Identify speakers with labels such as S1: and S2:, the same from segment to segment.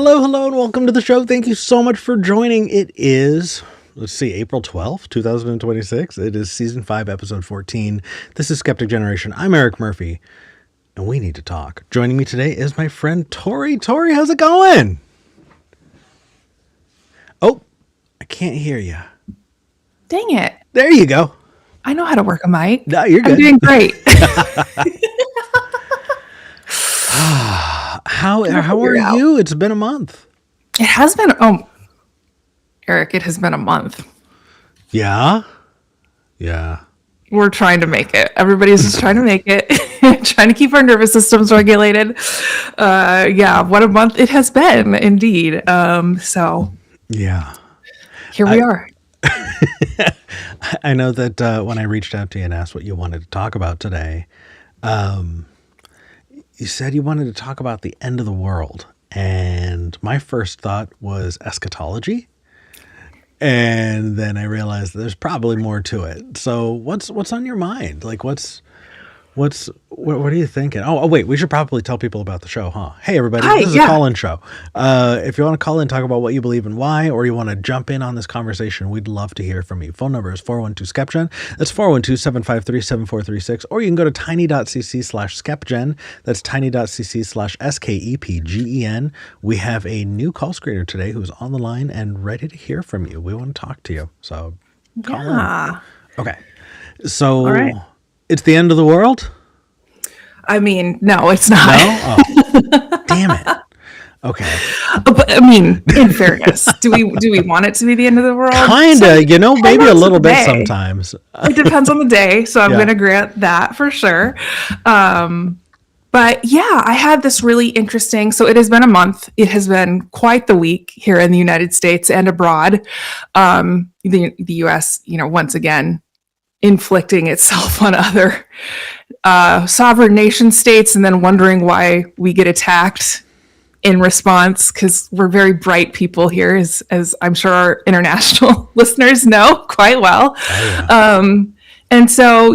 S1: Hello, and welcome to the show. Thank you so much for joining. It is, April 12th, 2026. It is season 5, episode 14. This is Skeptic Generation. I'm Eric Murphy, and we need to talk. Joining me today is my friend Tori. Tori, how's it going? Oh, I can't hear you.
S2: Dang it.
S1: There you go.
S2: I know how to work a mic.
S1: No, you're good.
S2: I'm doing great.
S1: How are you? It's been a month.
S2: It has been, Eric, it has been a month.
S1: Yeah.
S2: We're trying to make it. Everybody's just trying to make it. Trying to keep our nervous systems regulated. What a month it has been, indeed.
S1: Yeah.
S2: Here we are.
S1: I know that when I reached out to you and asked what you wanted to talk about today, you said you wanted to talk about the end of the world. And my first thought was eschatology. And then I realized there's probably more to it. So what's on your mind? Like, what are you thinking? Oh, wait, we should probably tell people about the show, huh? Hey, everybody, this is a call-in show. If you want to call in, talk about what you believe and why, or you want to jump in on this conversation, we'd love to hear from you. Phone number is 412-SKEPGEN. That's 412-753-7436. Or you can go to tiny.cc/SKEPGEN. That's tiny.cc/SKEPGEN. We have a new call screener today who's on the line and ready to hear from you. We want to talk to you. So call in. Okay. So... all right. It's the end of the world?
S2: I mean, no, it's not.
S1: No? Oh, damn it. Okay.
S2: But I mean, in fairness, do we want it to be the end of the world?
S1: Kinda, maybe a little bit sometimes.
S2: It depends on the day, so I'm going to grant that for sure. But yeah, I had this really interesting, so it has been a month. It has been quite the week here in the United States and abroad. The U.S., once again, inflicting itself on other sovereign nation states and then wondering why we get attacked in response, because we're very bright people here, as I'm sure our international listeners know quite well.
S1: Oh, yeah.
S2: And so,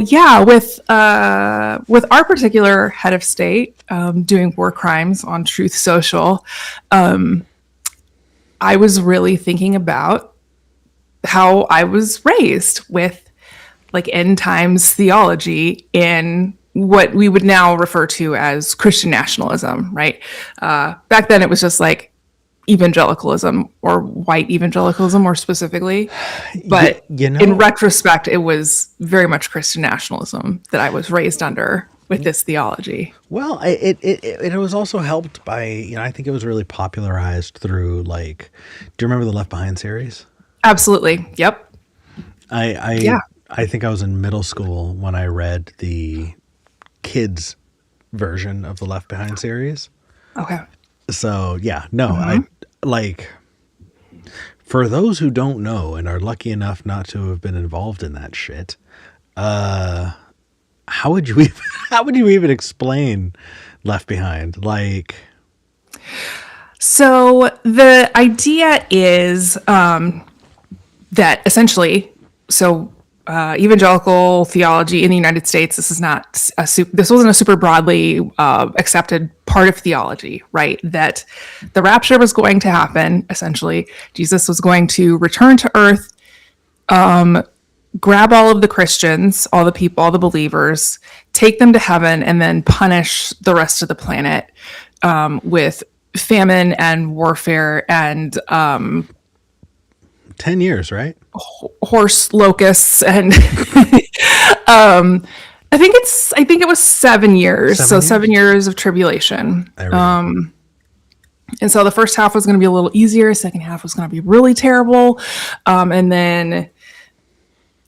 S2: with our particular head of state doing war crimes on Truth Social, I was really thinking about how I was raised with like end times theology in what we would now refer to as Christian nationalism, right? Back then it was just like evangelicalism or white evangelicalism more specifically. But in retrospect, it was very much Christian nationalism that I was raised under with this theology.
S1: Well, it was also helped by, I think it was really popularized through do you remember the Left Behind series?
S2: Absolutely. Yep.
S1: I think I was in middle school when I read the kids version of the Left Behind series.
S2: Okay.
S1: So for those who don't know and are lucky enough not to have been involved in that shit, how would you even explain Left Behind?
S2: So the idea is that essentially, evangelical theology in the United States, this wasn't a super broadly accepted part of theology, right? That the rapture was going to happen. Essentially, Jesus was going to return to earth, grab all of the Christians, all the people, all the believers, take them to heaven, and then punish the rest of the planet with famine and warfare and
S1: 10 years, right?
S2: Horse locusts and I think it was 7 years. 7 years of tribulation. And so the first half was going to be a little easier. Second half was going to be really terrible. And then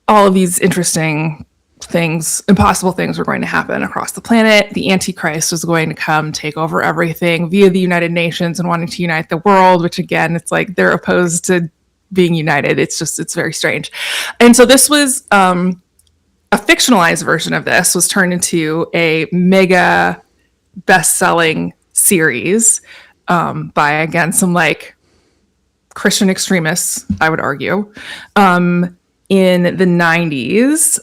S2: all of these interesting things, impossible things were going to happen across the planet. The Antichrist was going to come take over everything via the United Nations and wanting to unite the world, which again, it's like they're opposed to being united. It's very strange. And so this was a fictionalized version of this was turned into a mega best-selling series by, again, some Christian extremists, I would argue, in the 90s,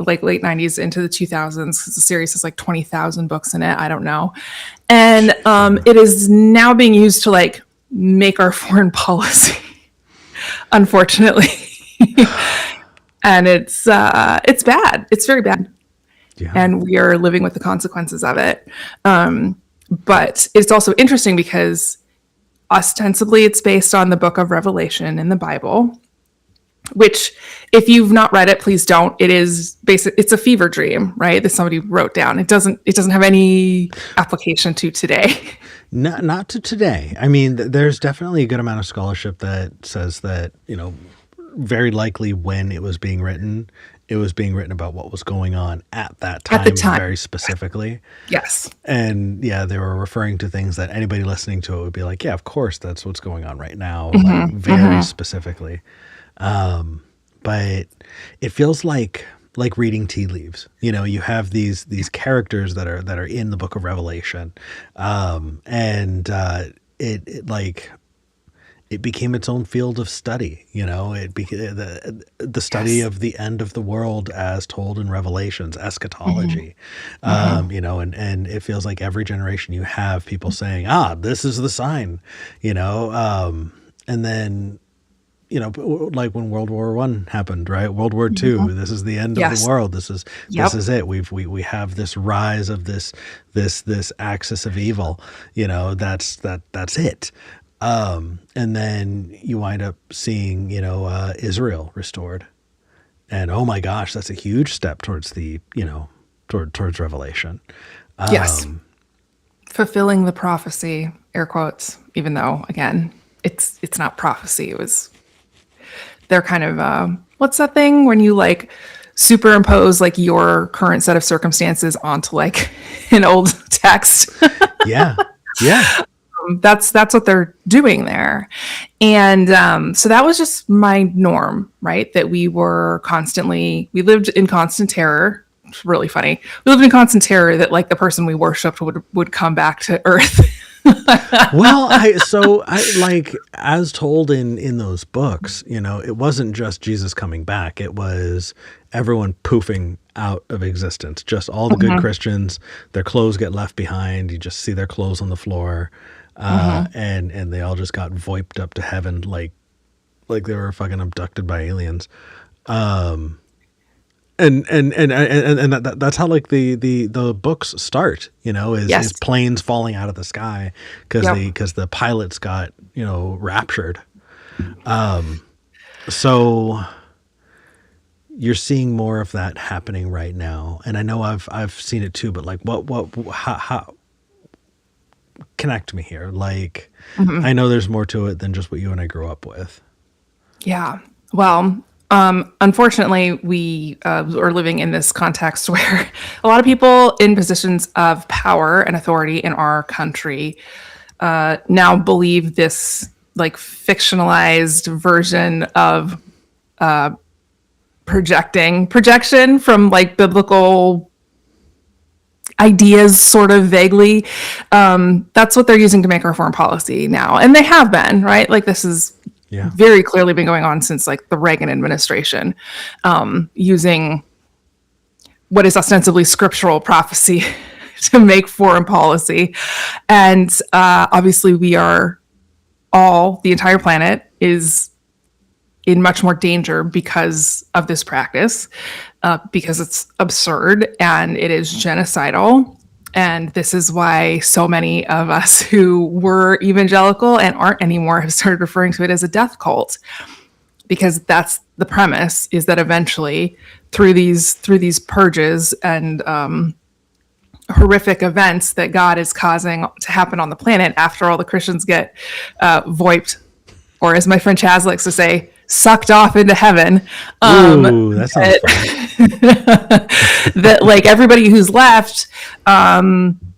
S2: late 90s into the 2000s. The series has 20,000 books in it. I don't know. And it is now being used to make our foreign policy, unfortunately. And it's bad. It's very bad.
S1: Yeah.
S2: And we are living with the consequences of it. But it's also interesting because ostensibly it's based on the book of Revelation in the Bible, which if you've not read it, please don't. It is it's a fever dream, right? That somebody wrote down. It doesn't have any application to today.
S1: Not to today. I mean, there's definitely a good amount of scholarship that says that, very likely when it was being written about what was going on at that time, very specifically.
S2: Yes.
S1: And they were referring to things that anybody listening to it would be like, yeah, of course, that's what's going on right now, like very specifically. But it feels like reading tea leaves. You have these characters that are in the book of Revelation, and it became its own field of study. It became the study of the end of the world as told in Revelations, eschatology. And it feels like every generation you have people saying, this is the sign, and then, like when World War I happened, right? World War II, this is the end of the world. This is it. We have this rise of this axis of evil, that's it. And then you wind up seeing, Israel restored, and oh my gosh, that's a huge step towards the, towards Revelation.
S2: Yes. Fulfilling the prophecy, air quotes, even though again, it's not prophecy. They're kind of, what's that thing when you like superimpose like your current set of circumstances onto like an old text?
S1: Yeah.
S2: That's what they're doing there. And so that was just my norm, right? That we lived in constant terror. It's really funny. We lived in constant terror that like the person we worshipped would come back to earth.
S1: Well, like as told in those books, it wasn't just Jesus coming back. It was everyone poofing out of existence. Just all the good Christians, their clothes get left behind. You just see their clothes on the floor. And they all just got voiped up to heaven like they were fucking abducted by aliens. And that's how like the books start, is planes falling out of the sky because the pilots got raptured. So you're seeing more of that happening right now, and I know I've seen it too. But like, how connect me here? Like, I know there's more to it than just what you and I grew up with.
S2: Yeah. Well. Unfortunately, we are living in this context where a lot of people in positions of power and authority in our country now believe this like fictionalized version of projection from like biblical ideas, sort of vaguely. That's what they're using to make our foreign policy now, and they have been, right? Like this is very clearly been going on since like the Reagan administration, using what is ostensibly scriptural prophecy to make foreign policy. And obviously the entire planet is in much more danger because of this practice, because it's absurd and it is genocidal. And this is why so many of us who were evangelical and aren't anymore have started referring to it as a death cult, because that's the premise, is that eventually through these purges and horrific events that God is causing to happen on the planet after all the Christians get voiped, or as my friend Chaz likes to say, sucked off into heaven.
S1: Ooh, that sounds fun.
S2: That like everybody who's left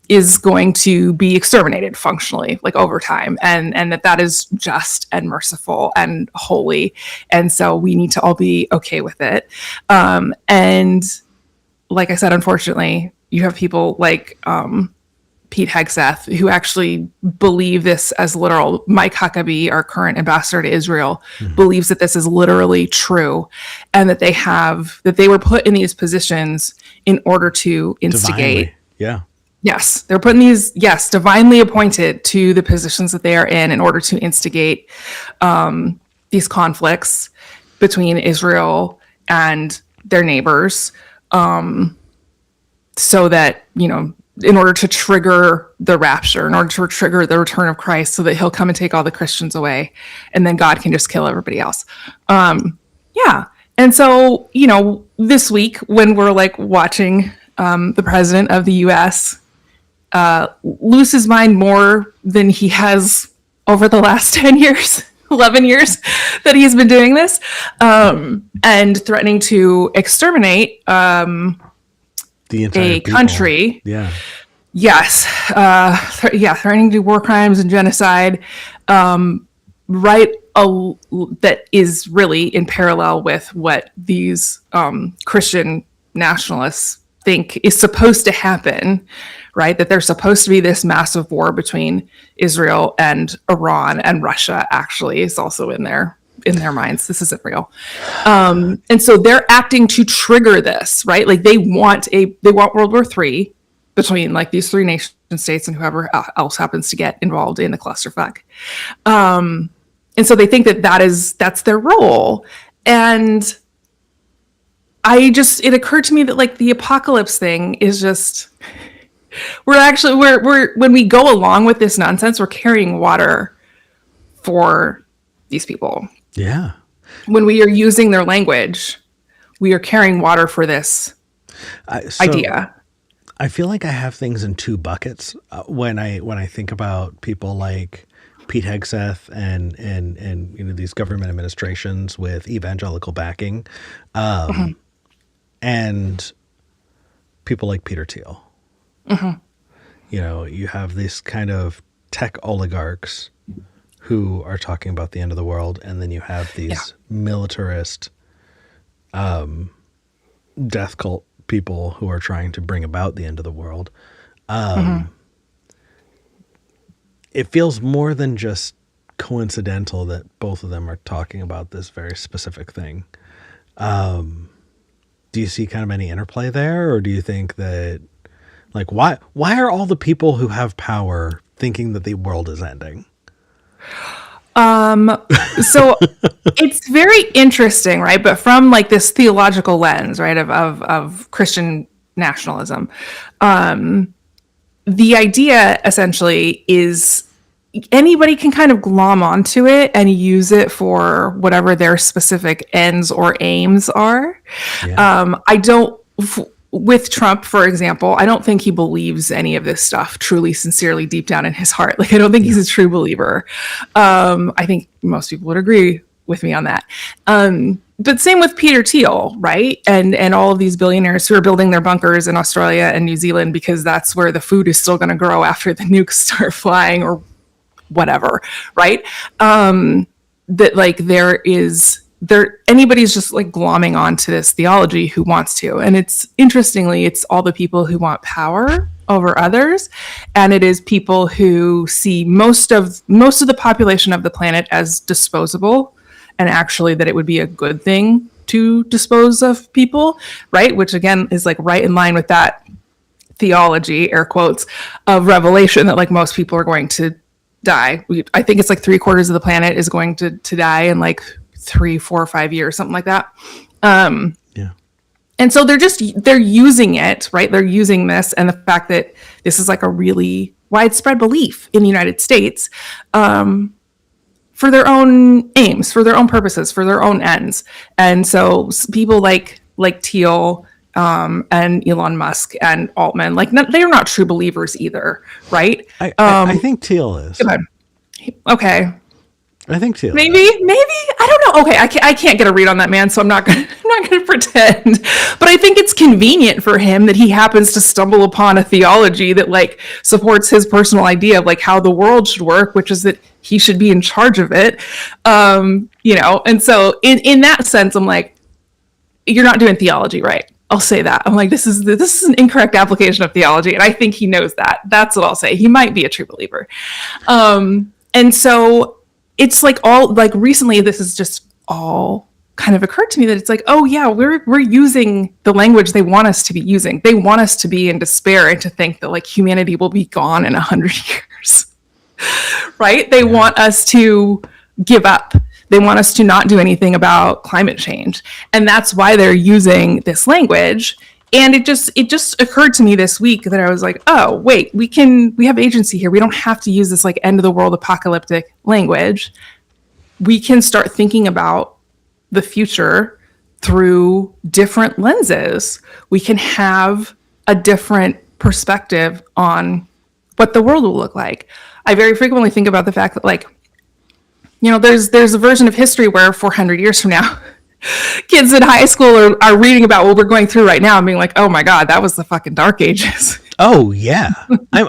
S2: is going to be exterminated functionally, like over time, and that is just and merciful and holy, and so we need to all be okay with it. And like I said, unfortunately, you have people like Pete Hegseth, who actually believe this as literal. Mike Huckabee, our current ambassador to Israel, believes that this is literally true, and that they were put in these positions in order to instigate.
S1: Divinely. Yeah.
S2: Yes, they're putting these, yes, divinely appointed to the positions that they are in order to instigate these conflicts between Israel and their neighbors, so that, in order to trigger the rapture, in order to trigger the return of Christ, so that he'll come and take all the Christians away, and then God can just kill everybody else. Yeah. And so, this week when we're like watching the president of the US lose his mind more than he has over the last 10 years, 11 years that he's been doing this, and threatening to exterminate
S1: The entire
S2: a
S1: people.
S2: country.
S1: Yeah.
S2: Yes. Threatening to do war crimes and genocide, that is really in parallel with what these Christian nationalists think is supposed to happen, right? That there's supposed to be this massive war between Israel and Iran, and Russia actually is also in their minds. This isn't real. And so they're acting to trigger this, right? Like they want World War III between like these three nation states and whoever else happens to get involved in the clusterfuck. And so they think that's their role. And it occurred to me that like the apocalypse thing is just, we're when we go along with this nonsense, we're carrying water for these people.
S1: Yeah.
S2: When we are using their language, we are carrying water for this idea.
S1: I feel like I have things in two buckets when I think about people like Pete Hegseth and these government administrations with evangelical backing, and people like Peter Thiel. You have this kind of tech oligarchs who are talking about the end of the world, and then you have these militarist death cult people who are trying to bring about the end of the world. It feels more than just coincidental that both of them are talking about this very specific thing. Do you see kind of any interplay there, or do you think that, like, why are all the people who have power thinking that the world is ending?
S2: So it's very interesting, right? But from like this theological lens, right, of Christian nationalism, the idea essentially is anybody can kind of glom onto it and use it for whatever their specific ends or aims are.
S1: Yeah.
S2: With Trump, for example, I don't think he believes any of this stuff truly, sincerely, deep down in his heart. Like, I don't think he's a true believer. I think most people would agree with me on that. But same with Peter Thiel, right? And all of these billionaires who are building their bunkers in Australia and New Zealand because that's where the food is still going to grow after the nukes start flying or whatever, right? That like anybody's just like glomming onto this theology who wants to. And it's all the people who want power over others. And it is people who see most of the population of the planet as disposable, and actually that it would be a good thing to dispose of people, right? Which again is like right in line with that theology, air quotes, of Revelation, that like most people are going to die. I think it's like 3/4 of the planet is going to die in like 3, 4, 5 years, something like that.
S1: Yeah.
S2: And so they're using it, right? They're using this and the fact that this is like a really widespread belief in the United States, for their own aims, for their own purposes, for their own ends. And so people like Thiel, and Elon Musk and Altman, like they're not true believers either, right?
S1: I think Thiel is.
S2: Okay.
S1: I think Thiel.
S2: Maybe I don't know. Okay, I can't get a read on that man, so I'm not going to pretend. But I think it's convenient for him that he happens to stumble upon a theology that like supports his personal idea of like how the world should work, which is that he should be in charge of it. And so in that sense, I'm like, you're not doing theology right. I'll say that. I'm like, this is an incorrect application of theology, and I think he knows that. That's what I'll say. He might be a true believer. And so it's like all like recently this is just all kind of occurred to me that it's like, oh yeah, we're using the language they want us to be using. They want us to be in despair and to think that like humanity will be gone in 100 years. Right? They want us to give up. They want us to not do anything about climate change. And that's why they're using this language. And it just occurred to me this week that I was like, oh, wait, we have agency here. We don't have to use this like end of the world apocalyptic language. We can start thinking about the future through different lenses. We can have a different perspective on what the world will look like. I very frequently think about the fact that, like, you know, there's a version of history where 400 years from now, kids in high school are reading about what we're going through right now and being like, oh my God, that was the fucking dark ages.
S1: Oh yeah. I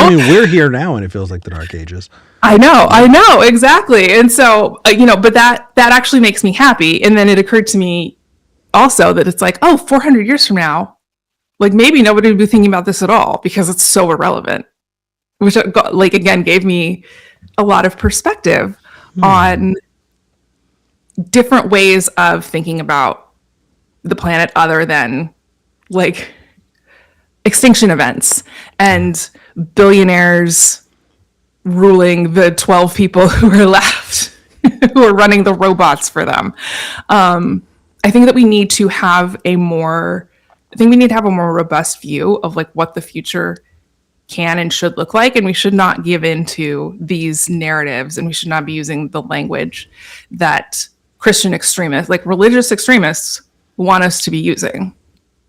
S1: mean, we're here now and it feels like the dark ages.
S2: I know, exactly. And so, you know, but that actually makes me happy. And then it occurred to me also that it's like, oh, 400 years from now, like maybe nobody would be thinking about this at all because it's so irrelevant, which like, again, gave me a lot of perspective on different ways of thinking about the planet other than like extinction events and billionaires ruling the 12 people who are left, who are running the robots for them. I think that we need to have a more robust view of like what the future can and should look like. And we should not give into these narratives, and we should not be using the language that Christian extremists, like religious extremists, want us to be using,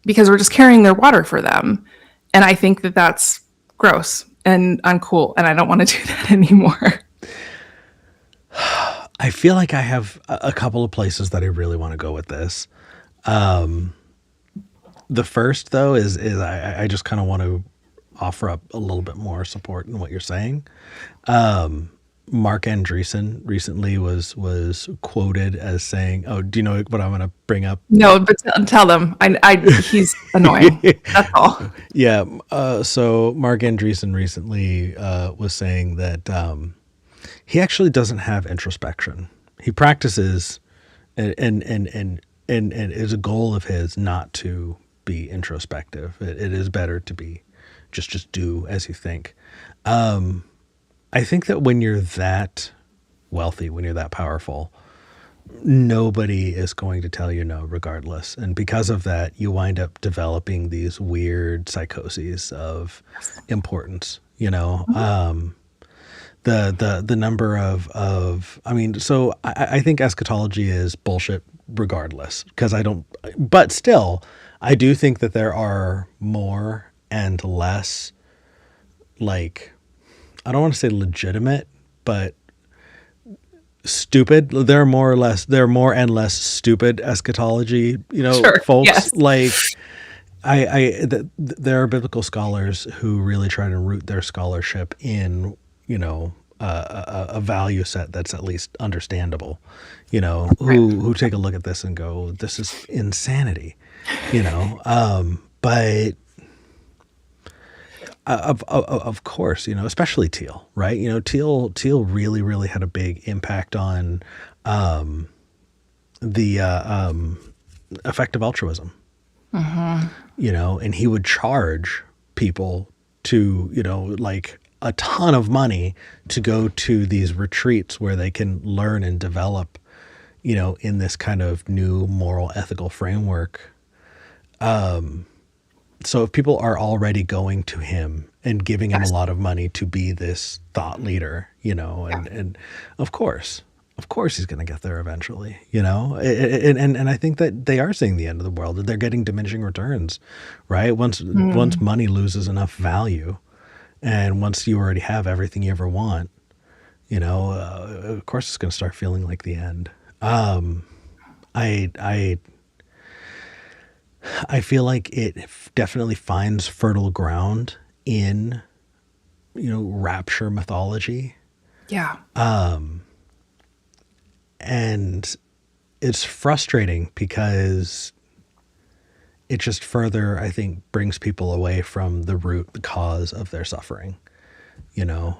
S2: because we're just carrying their water for them. And I think that that's gross and uncool, and I don't want to do that anymore.
S1: I feel like I have a couple of places that I really want to go with this. The first, though, is I just kind of want to offer up a little bit more support in what you're saying. Mark Andreessen recently was quoted as saying, "Oh, do you know what I'm going to bring up?"
S2: No, but tell them. He's annoying. That's all.
S1: Yeah. So Mark Andreessen recently was saying that he actually doesn't have introspection. He practices, and it's a goal of his not to be introspective. It is better to be just do as you think. I think that when you're that wealthy, when you're that powerful, nobody is going to tell you no regardless. And because of that, you wind up developing these weird psychoses of importance, you know. The number of I mean, so I think eschatology is bullshit regardless, because but still, I do think that there are more and less, like, I don't want to say legitimate, but stupid. There are more and less stupid eschatology, you know, sure, folks. Yes. Like, there are biblical scholars who really try to root their scholarship in, you know, a value set that's at least understandable, you know, who take a look at this and go, this is insanity, you know. But of course, you know, especially Teal, right? You know, Teal really, really had a big impact on the effective altruism, you know, and he would charge people to, you know, like a ton of money to go to these retreats where they can learn and develop, you know, in this kind of new moral ethical framework. So if people are already going to him and giving him a lot of money to be this thought leader, you know, and of course he's going to get there eventually, you know, and I think that they are seeing the end of the world, that they're getting diminishing returns, right? Once money loses enough value, and once you already have everything you ever want, you know, of course it's going to start feeling like the end. I feel like it definitely finds fertile ground in, you know, rapture mythology.
S2: Yeah.
S1: And it's frustrating because it just further, I think, brings people away from the cause of their suffering. You know,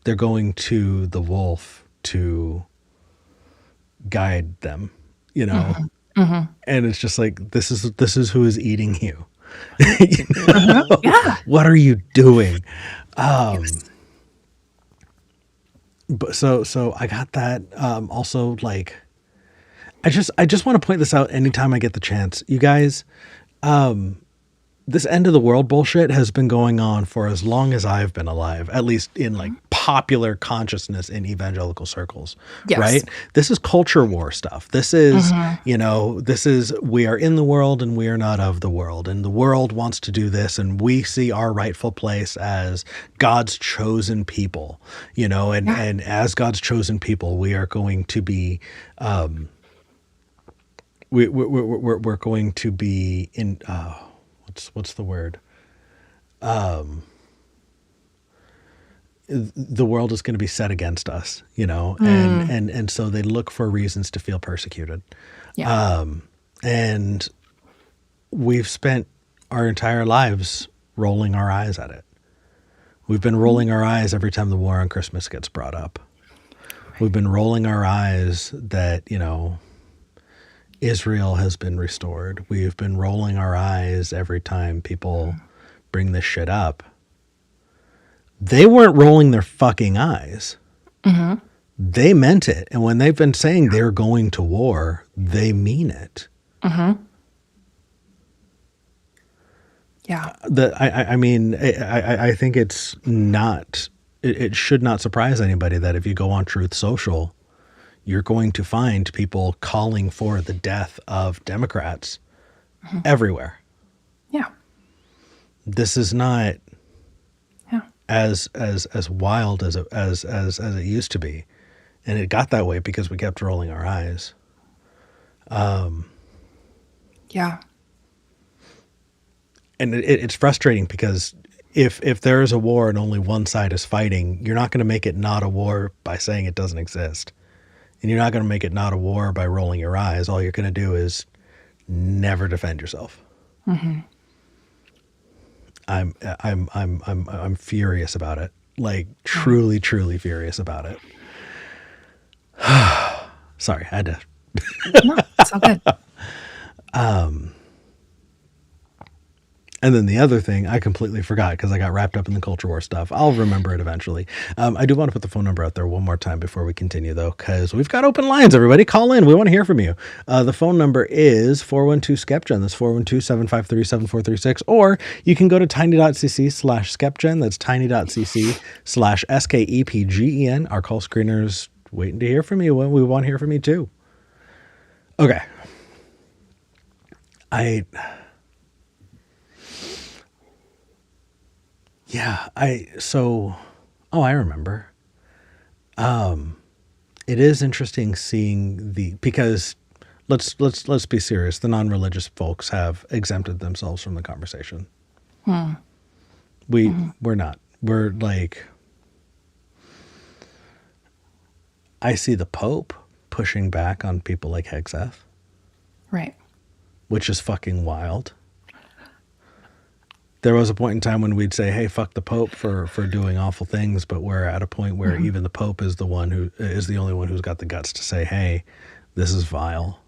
S1: they're going to the wolf to guide them, you know, and it's just like, this is who is eating you. You know?
S2: Yeah.
S1: What are you doing?
S2: Yes.
S1: But so I got that. Also, like, I just want to point this out anytime I get the chance. You guys, this end of the world bullshit has been going on for as long as I've been alive, at least in like popular consciousness in evangelical circles,
S2: Yes.
S1: right? This is culture war stuff. This is, you know, this is, we are in the world and we are not of the world. And the world wants to do this. And we see our rightful place as God's chosen people, you know, and as God's chosen people, we are going to be, we're going to be in, what's the word? The world is going to be set against us, you know, and so they look for reasons to feel persecuted.
S2: Yeah.
S1: And we've spent our entire lives rolling our eyes at it. We've been rolling our eyes every time the war on Christmas gets brought up. We've been rolling our eyes that, you know, Israel has been restored. We've been rolling our eyes every time people bring this shit up. They weren't rolling their fucking eyes. They meant it. And when they've been saying they're going to war, they mean it.
S2: Yeah.
S1: I mean, I think it's not, it should not surprise anybody that if you go on Truth Social, you're going to find people calling for the death of Democrats everywhere.
S2: Yeah.
S1: This is not as wild as it used to be, and it got that way because we kept rolling our eyes.
S2: Yeah.
S1: And it's frustrating because if there is a war and only one side is fighting, you're not going to make it not a war by saying it doesn't exist. And you're not going to make it not a war by rolling your eyes. All you're going to do is never defend yourself. I'm furious about it. Like truly furious about it. Sorry, I had to.
S2: No, it's all good.
S1: And then the other thing I completely forgot because I got wrapped up in the culture war stuff. I'll remember it eventually. I do want to put the phone number out there one more time before we continue, though, because we've got open lines, everybody. Call in. We want to hear from you. The phone number is 412-SKEPGEN. That's 412-753-7436. Or you can go to tiny.cc/SKEPGEN. That's tiny.cc/SKEPGEN. Our call screener's waiting to hear from you. We want to hear from you, too. Okay. I remember. It is interesting seeing because let's be serious. The non-religious folks have exempted themselves from the conversation. We're not. We're like, I see the Pope pushing back on people like Hegseth.
S2: Right.
S1: Which is fucking wild. There was a point in time when we'd say, hey, fuck the Pope for doing awful things, but we're at a point where even the Pope is the only one who's got the guts to say, hey, this is vile.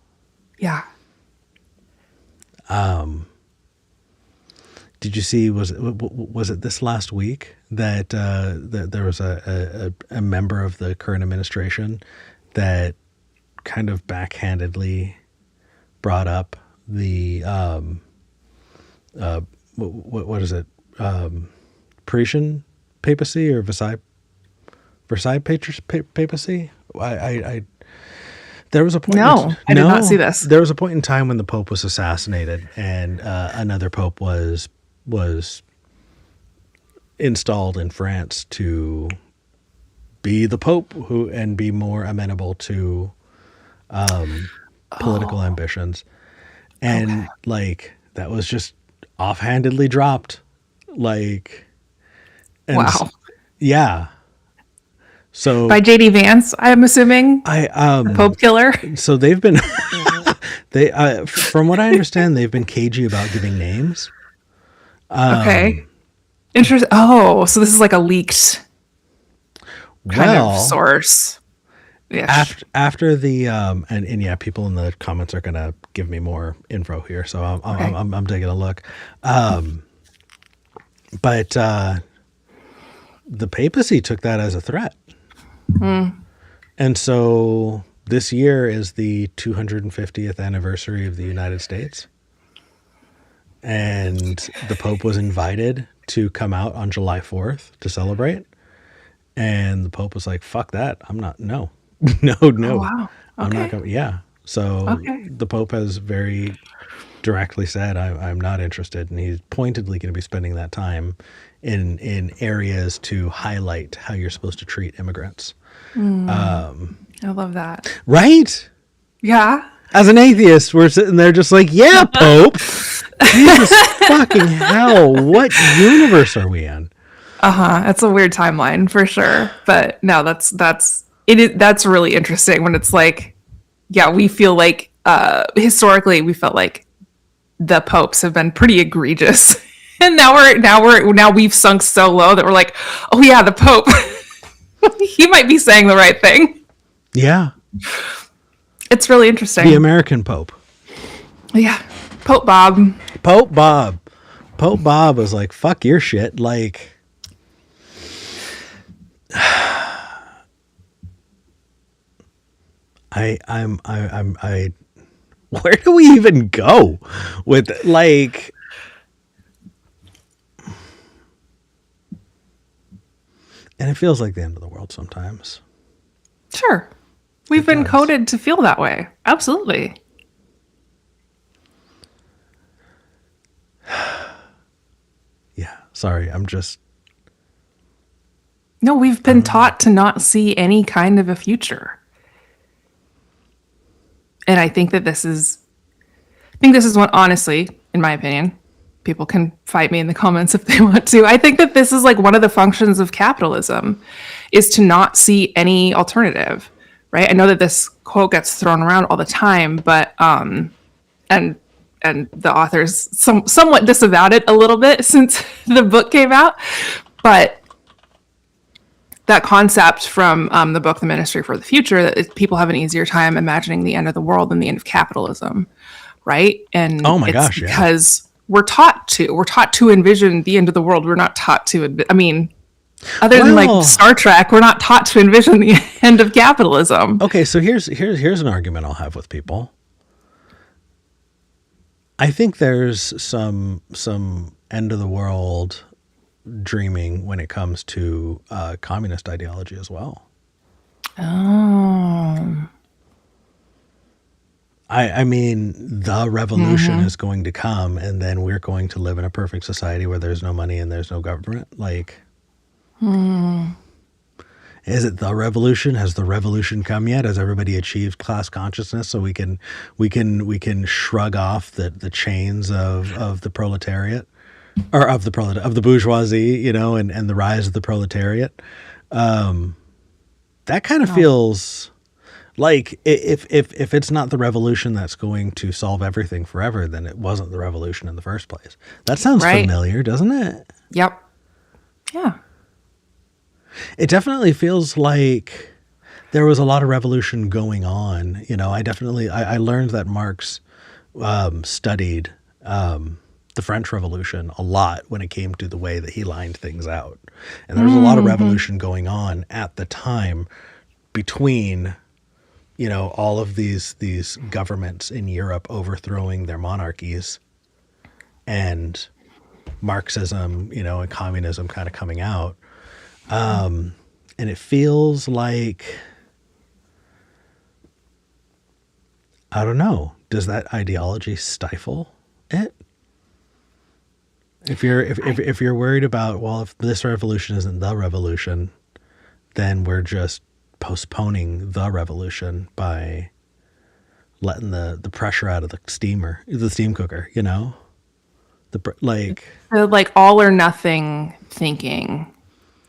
S2: Yeah.
S1: Did you see, was it this last week that there was a member of the current administration that kind of backhandedly brought up the what is it? Parisian papacy or Versailles papacy? There was a point.
S2: I did not see this.
S1: There was a point in time when the Pope was assassinated, and another Pope was installed in France to be the Pope and be more amenable to political ambitions, and like that was just offhandedly dropped, like, and
S2: wow.
S1: Yeah. So
S2: by JD Vance, I'm assuming. Pope killer.
S1: So they've been from what I understand, they've been cagey about giving names.
S2: Okay. Interesting. Oh, so this is like a leaked kind of source. ish.
S1: After the and yeah, people in the comments are gonna give me more info here, so
S2: Okay.
S1: I'm taking a look. But the papacy took that as a threat, and so this year is the 250th anniversary of the United States, and the Pope was invited to come out on July 4th to celebrate, and the Pope was like, "Fuck that! I'm not. No, no,
S2: Oh
S1: no,
S2: wow.
S1: I'm not
S2: Okay.
S1: going." Yeah. So
S2: Okay.
S1: the Pope has very directly said, I'm not interested. And he's pointedly going to be spending that time in areas to highlight how you're supposed to treat immigrants.
S2: I love that.
S1: Right?
S2: Yeah.
S1: As an atheist, we're sitting there just like, yeah, Pope. Jesus fucking hell. What universe are we in?
S2: That's a weird timeline for sure. But no, that's really interesting when it's like, yeah, we feel like historically we felt like the popes have been pretty egregious. And now we've sunk so low that we're like, oh yeah, the Pope. He might be saying the right thing.
S1: Yeah.
S2: It's really interesting.
S1: The American Pope.
S2: Yeah. Pope Bob.
S1: Pope Bob. Pope Bob was like, fuck your shit. Like, I where do we even go with like, and it feels like the end of the world sometimes.
S2: Sure. We've been
S1: does.
S2: coded to feel that way. Absolutely.
S1: Yeah. Sorry. I'm just,
S2: No, we've been taught to not see any kind of a future. And I think this is what, honestly, in my opinion, people can fight me in the comments if they want to. I think that this is like one of the functions of capitalism is to not see any alternative, right? I know that this quote gets thrown around all the time, but and the authors somewhat disavowed it a little bit since the book came out, but that concept from the book The Ministry for the Future, that people have an easier time imagining the end of the world than the end of capitalism, right? And
S1: oh my
S2: it's
S1: gosh, yeah.
S2: because we're taught to envision the end of the world. We're not taught to, I mean, other than like Star Trek, we're not taught to envision the end of capitalism.
S1: Okay, so here's an argument I'll have with people. I think there's some end of the world dreaming when it comes to communist ideology as well.
S2: Oh.
S1: I mean, the revolution is going to come, and then we're going to live in a perfect society where there's no money and there's no government. Like, is it the revolution? Has the revolution come yet? Has everybody achieved class consciousness so we can shrug off the chains of the proletariat, or of the bourgeoisie, you know, and the rise of the proletariat? That kind of feels like if it's not the revolution that's going to solve everything forever, then it wasn't the revolution in the first place. That sounds familiar, doesn't it?
S2: Yep. Yeah.
S1: It definitely feels like there was a lot of revolution going on. You know, I learned that Marx studied the French Revolution a lot when it came to the way that he lined things out. And there was a lot of revolution going on at the time between, you know, all of these governments in Europe overthrowing their monarchies and Marxism, you know, and communism kind of coming out. And it feels like, I don't know, does that ideology stifle it? If you're worried about, well, if this revolution isn't the revolution, then we're just postponing the revolution by letting the pressure out of the steam cooker, you know? The
S2: like all or nothing thinking,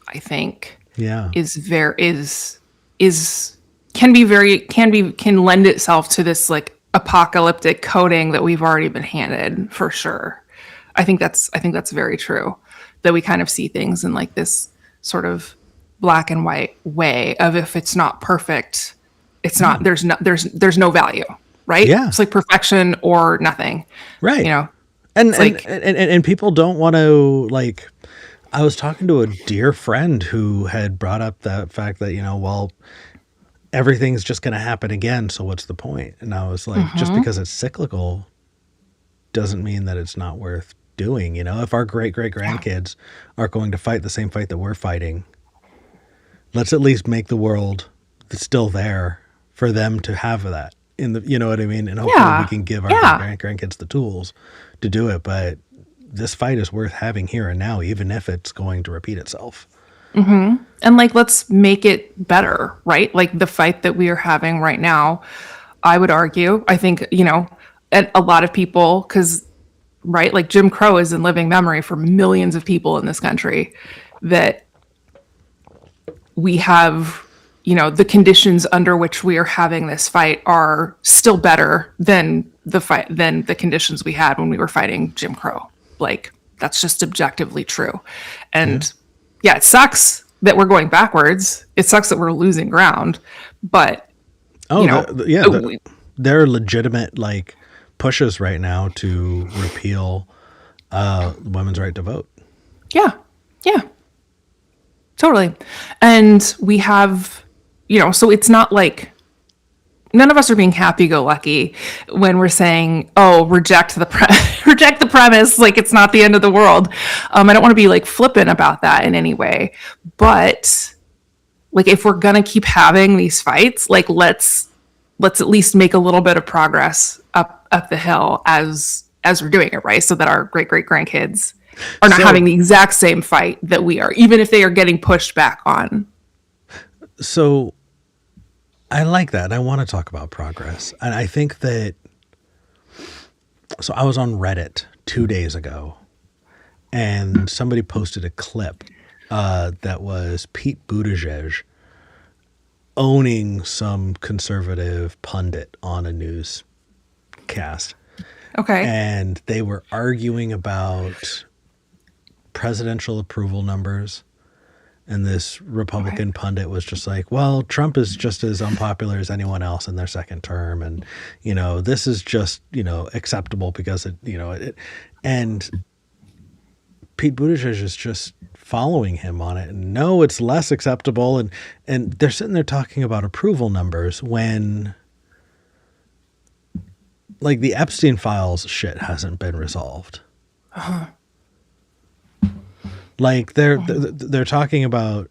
S2: I think,
S1: yeah,
S2: can lend itself to this like apocalyptic coding that we've already been handed, for sure. I think that's very true, that we kind of see things in like this sort of black and white way of, if it's not perfect, it's not, there's no value, right?
S1: Yeah.
S2: It's like perfection or nothing.
S1: Right.
S2: You know,
S1: and people don't want to, like, I was talking to a dear friend who had brought up that fact that, well, everything's just going to happen again. So what's the point? And I was like, just because it's cyclical doesn't mean that it's not worth doing. If our great grandkids are going to fight the same fight that we're fighting, let's at least make the world that's still there for them to have that you know what I mean? And hopefully we can give our grandkids the tools to do it. But this fight is worth having here and now, even if it's going to repeat itself.
S2: And like, let's make it better, right? Like the fight that we are having right now, I would argue, I think, and a lot of people, because, right, like Jim Crow is in living memory for millions of people in this country, that we have, the conditions under which we are having this fight are still better than the conditions we had when we were fighting Jim Crow. Like, that's just objectively true. And yeah, it sucks that we're going backwards. It sucks that we're losing ground, but
S1: there are legitimate, like, pushes right now to repeal women's right to vote.
S2: Yeah, totally. And we have, so it's not like none of us are being happy-go-lucky when we're saying, "Oh, reject the premise." Like, it's not the end of the world. I don't want to be like flippant about that in any way, but like, if we're gonna keep having these fights, like, let's at least make a little bit of progress up the hill as we're doing it, right? So that our great grandkids are not having the exact same fight that we are, even if they are getting pushed back on.
S1: So I like that. I want to talk about progress. And I think that, so I was on Reddit 2 days ago and somebody posted a clip that was Pete Buttigieg owning some conservative pundit on a newscast.
S2: Okay.
S1: And they were arguing about presidential approval numbers. And this Republican pundit was just like, well, Trump is just as unpopular as anyone else in their second term. And, this is just, acceptable because and Pete Buttigieg is just following him on it. And no, it's less acceptable. And they're sitting there talking about approval numbers when, like, the Epstein files shit hasn't been resolved. Like, they're talking about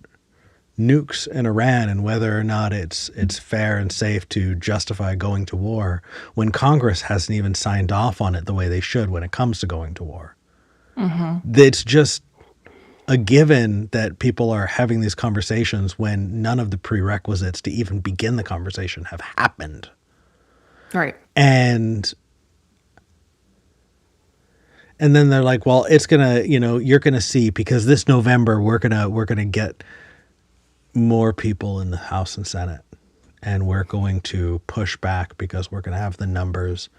S1: nukes in Iran and whether or not it's fair and safe to justify going to war when Congress hasn't even signed off on it the way they should when it comes to going to war. It's just a given that people are having these conversations when none of the prerequisites to even begin the conversation have happened.
S2: Right.
S1: And then they're like, well, it's going to, you're going to see, because this November we're going to get more people in the House and Senate, and we're going to push back because we're going to have the numbers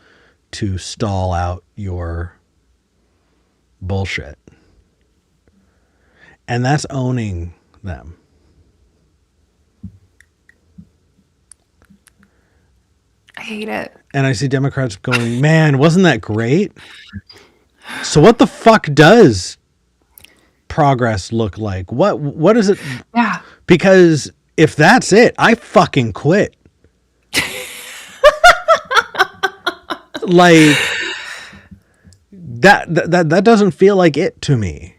S1: to stall out your bullshit. And that's owning them.
S2: I hate it.
S1: And I see Democrats going, man, wasn't that great? So what the fuck does progress look like? What is it?
S2: Yeah.
S1: Because if that's it, I fucking quit. Like, that doesn't feel like it to me.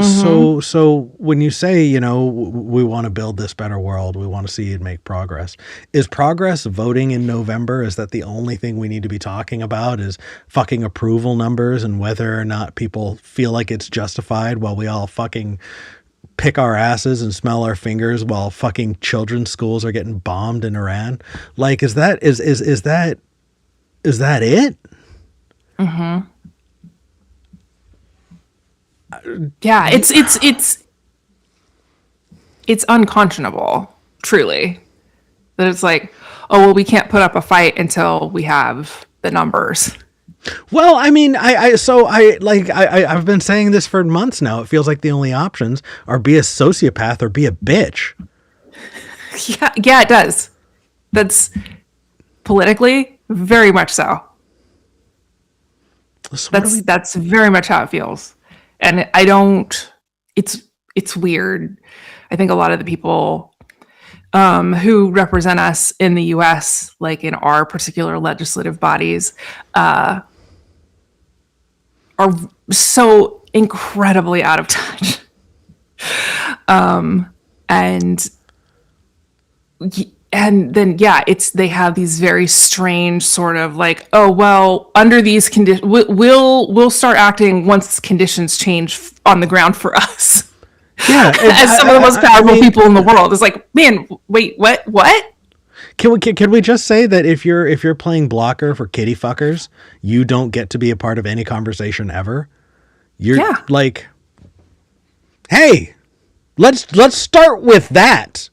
S1: So when you say, we want to build this better world, we want to see it make progress. Is progress voting in November? Is that the only thing we need to be talking about, is fucking approval numbers and whether or not people feel like it's justified while we all fucking pick our asses and smell our fingers while fucking children's schools are getting bombed in Iran? Like, is that it?
S2: Yeah, it's unconscionable, truly. That it's like, oh, well, we can't put up a fight until we have the numbers.
S1: Well, I mean, I've been saying this for months now. It feels like the only options are be a sociopath or be a bitch.
S2: Yeah, it does. That's politically very much so.
S1: So
S2: That's very much how it feels. And I don't, it's weird. I think a lot of the people who represent us in the US, like in our particular legislative bodies, are so incredibly out of touch. And then they have these very strange sort of like, oh well, under these conditions we'll start acting once conditions change on the ground for us.
S1: Yeah,
S2: as some of the most powerful people in the world. It's like, man, wait, what?
S1: Can we just say that if you're playing blocker for kitty fuckers, you don't get to be a part of any conversation ever? You're like, hey, let's start with that.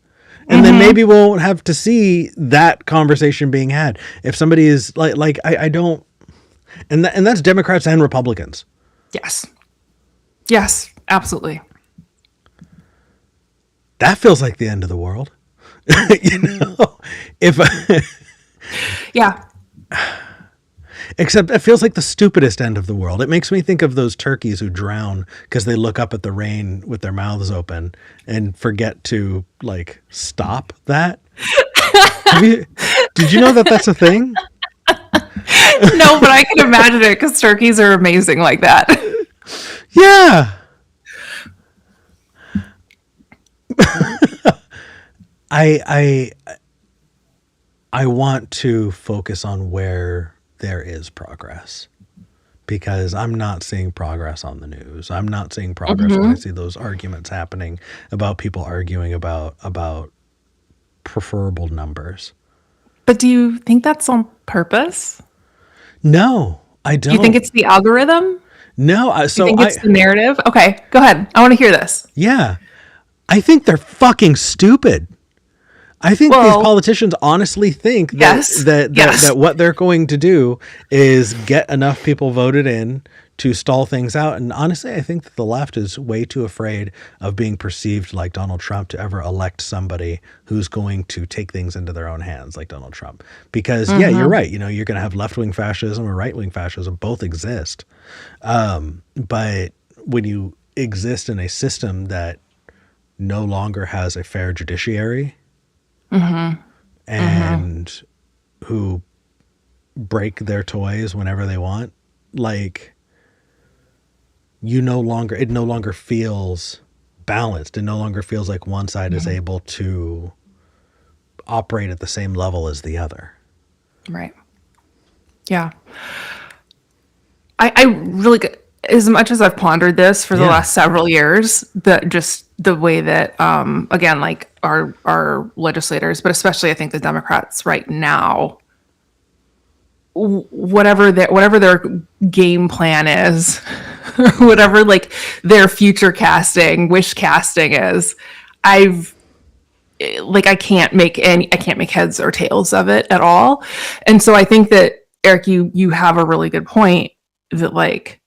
S1: And then maybe we'll have to see that conversation being had. If somebody is like I don't, and that's Democrats and Republicans.
S2: Yes, absolutely.
S1: That feels like the end of the world.
S2: Yeah.
S1: Except it feels like the stupidest end of the world. It makes me think of those turkeys who drown because they look up at the rain with their mouths open and forget to like stop that. Did you know that that's a thing?
S2: No, but I can imagine it because turkeys are amazing like that.
S1: Yeah. I want to focus on where there is progress, because I'm not seeing progress on the news. I'm not seeing progress when I see those arguments happening about people arguing about preferable numbers.
S2: But do you think that's on purpose?
S1: No, I don't.
S2: Do you think it's the algorithm?
S1: No,
S2: Do you think it's the narrative? Okay, go ahead. I want to hear this.
S1: Yeah, I think they're fucking stupid. I think these politicians honestly think that what they're going to do is get enough people voted in to stall things out. And honestly, I think that the left is way too afraid of being perceived like Donald Trump to ever elect somebody who's going to take things into their own hands like Donald Trump. Because, yeah, you're right. You know, you're going to have left-wing fascism or right-wing fascism. Both exist. But when you exist in a system that no longer has a fair judiciary, and who break their toys whenever they want, like, it no longer feels balanced. It no longer feels like one side is able to operate at the same level as the other.
S2: Right. Yeah. I really, as much as I've pondered this for the last several years, the way that, again, like our legislators, but especially I think the Democrats right now, whatever their game plan is, whatever like their future casting, wish casting is, I can't make heads or tails of it at all. And so I think that, Eric, you have a really good point that like,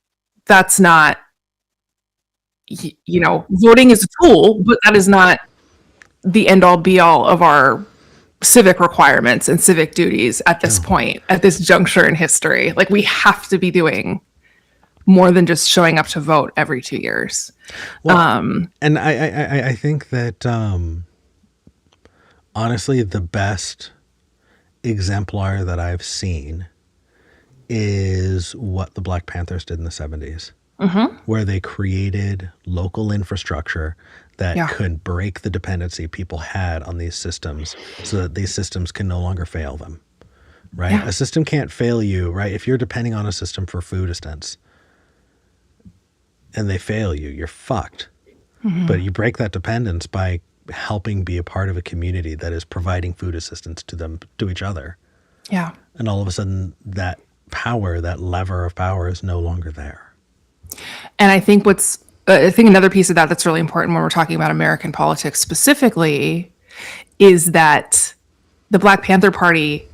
S2: that's not, you know, voting is a tool, but that is not the end all be all of our civic requirements and civic duties at this point, at this juncture in history. Like, we have to be doing more than just showing up to vote every 2 years.
S1: Well, and I think that honestly, the best exemplar that I've seen is what the Black Panthers did in the 70s, where they created local infrastructure that could break the dependency people had on these systems so that these systems can no longer fail them, right? Yeah. A system can't fail you, right? If you're depending on a system for food assistance and they fail you, you're fucked. But you break that dependence by helping be a part of a community that is providing food assistance to them, to each other.
S2: Yeah.
S1: And all of a sudden that power, that lever of power is no longer there.
S2: And I think another piece of that that's really important when we're talking about American politics specifically is that the Black Panther Party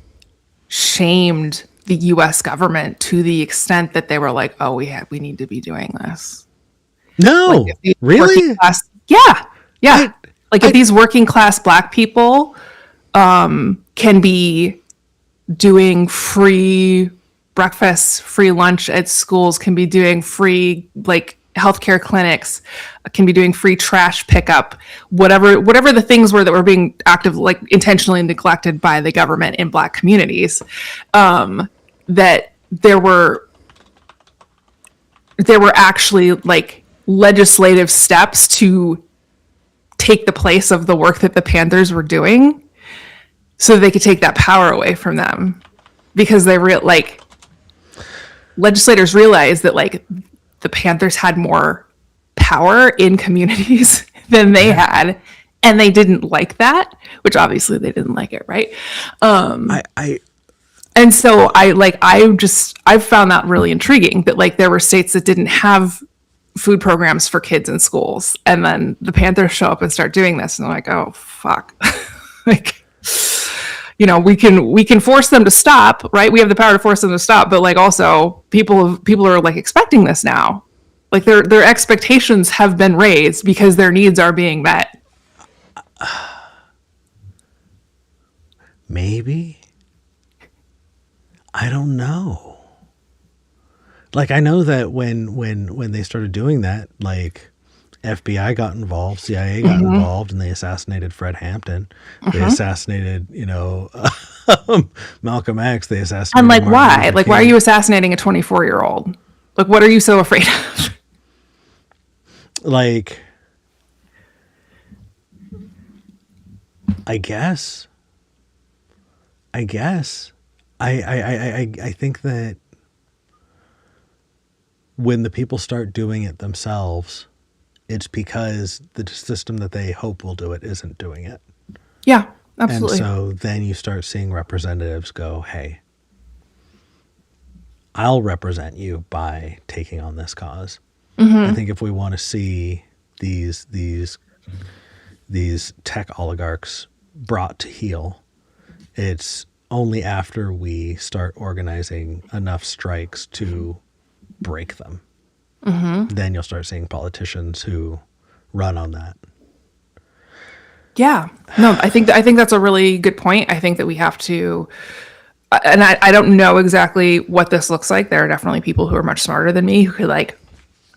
S2: shamed the U.S. government to the extent that they were like, oh, we need to be doing this.
S1: No,
S2: like
S1: really?
S2: Like if these working class Black people can be doing free breakfast, free lunch at schools, can be doing free like healthcare clinics, can be doing free trash pickup, whatever the things were that were being active, like intentionally neglected by the government in Black communities, that there were actually like legislative steps to take the place of the work that the Panthers were doing, so they could take that power away from them, because they legislators realized that like the Panthers had more power in communities than they had, and they didn't like that, which obviously they didn't like it, right? And so I've found that really intriguing, that like there were states that didn't have food programs for kids in schools, and then the Panthers show up and start doing this, and they're like, oh fuck. Like, you know, we can force them to stop, right? We have the power to force them to stop, but like also people are like expecting this now. Like their expectations have been raised because their needs are being met.
S1: Maybe. I don't know. Like, I know that when they started doing that, like FBI got involved, CIA got involved, and they assassinated Fred Hampton. They assassinated, Malcolm X. They assassinated.
S2: And like,
S1: Martin
S2: why?
S1: Luther
S2: Like,
S1: King.
S2: why are you assassinating a 24-year-old? Like, what are you so afraid of?
S1: Like, I guess. I think that when the people start doing it themselves, it's because the system that they hope will do it isn't doing it.
S2: Yeah, absolutely.
S1: And so then you start seeing representatives go, hey, I'll represent you by taking on this cause. I think if we want to see these tech oligarchs brought to heel, it's only after we start organizing enough strikes to break them. Then you'll start seeing politicians who run on that.
S2: Yeah, no, I think that's a really good point. I think that we have to, and I don't know exactly what this looks like. There are definitely people who are much smarter than me who could like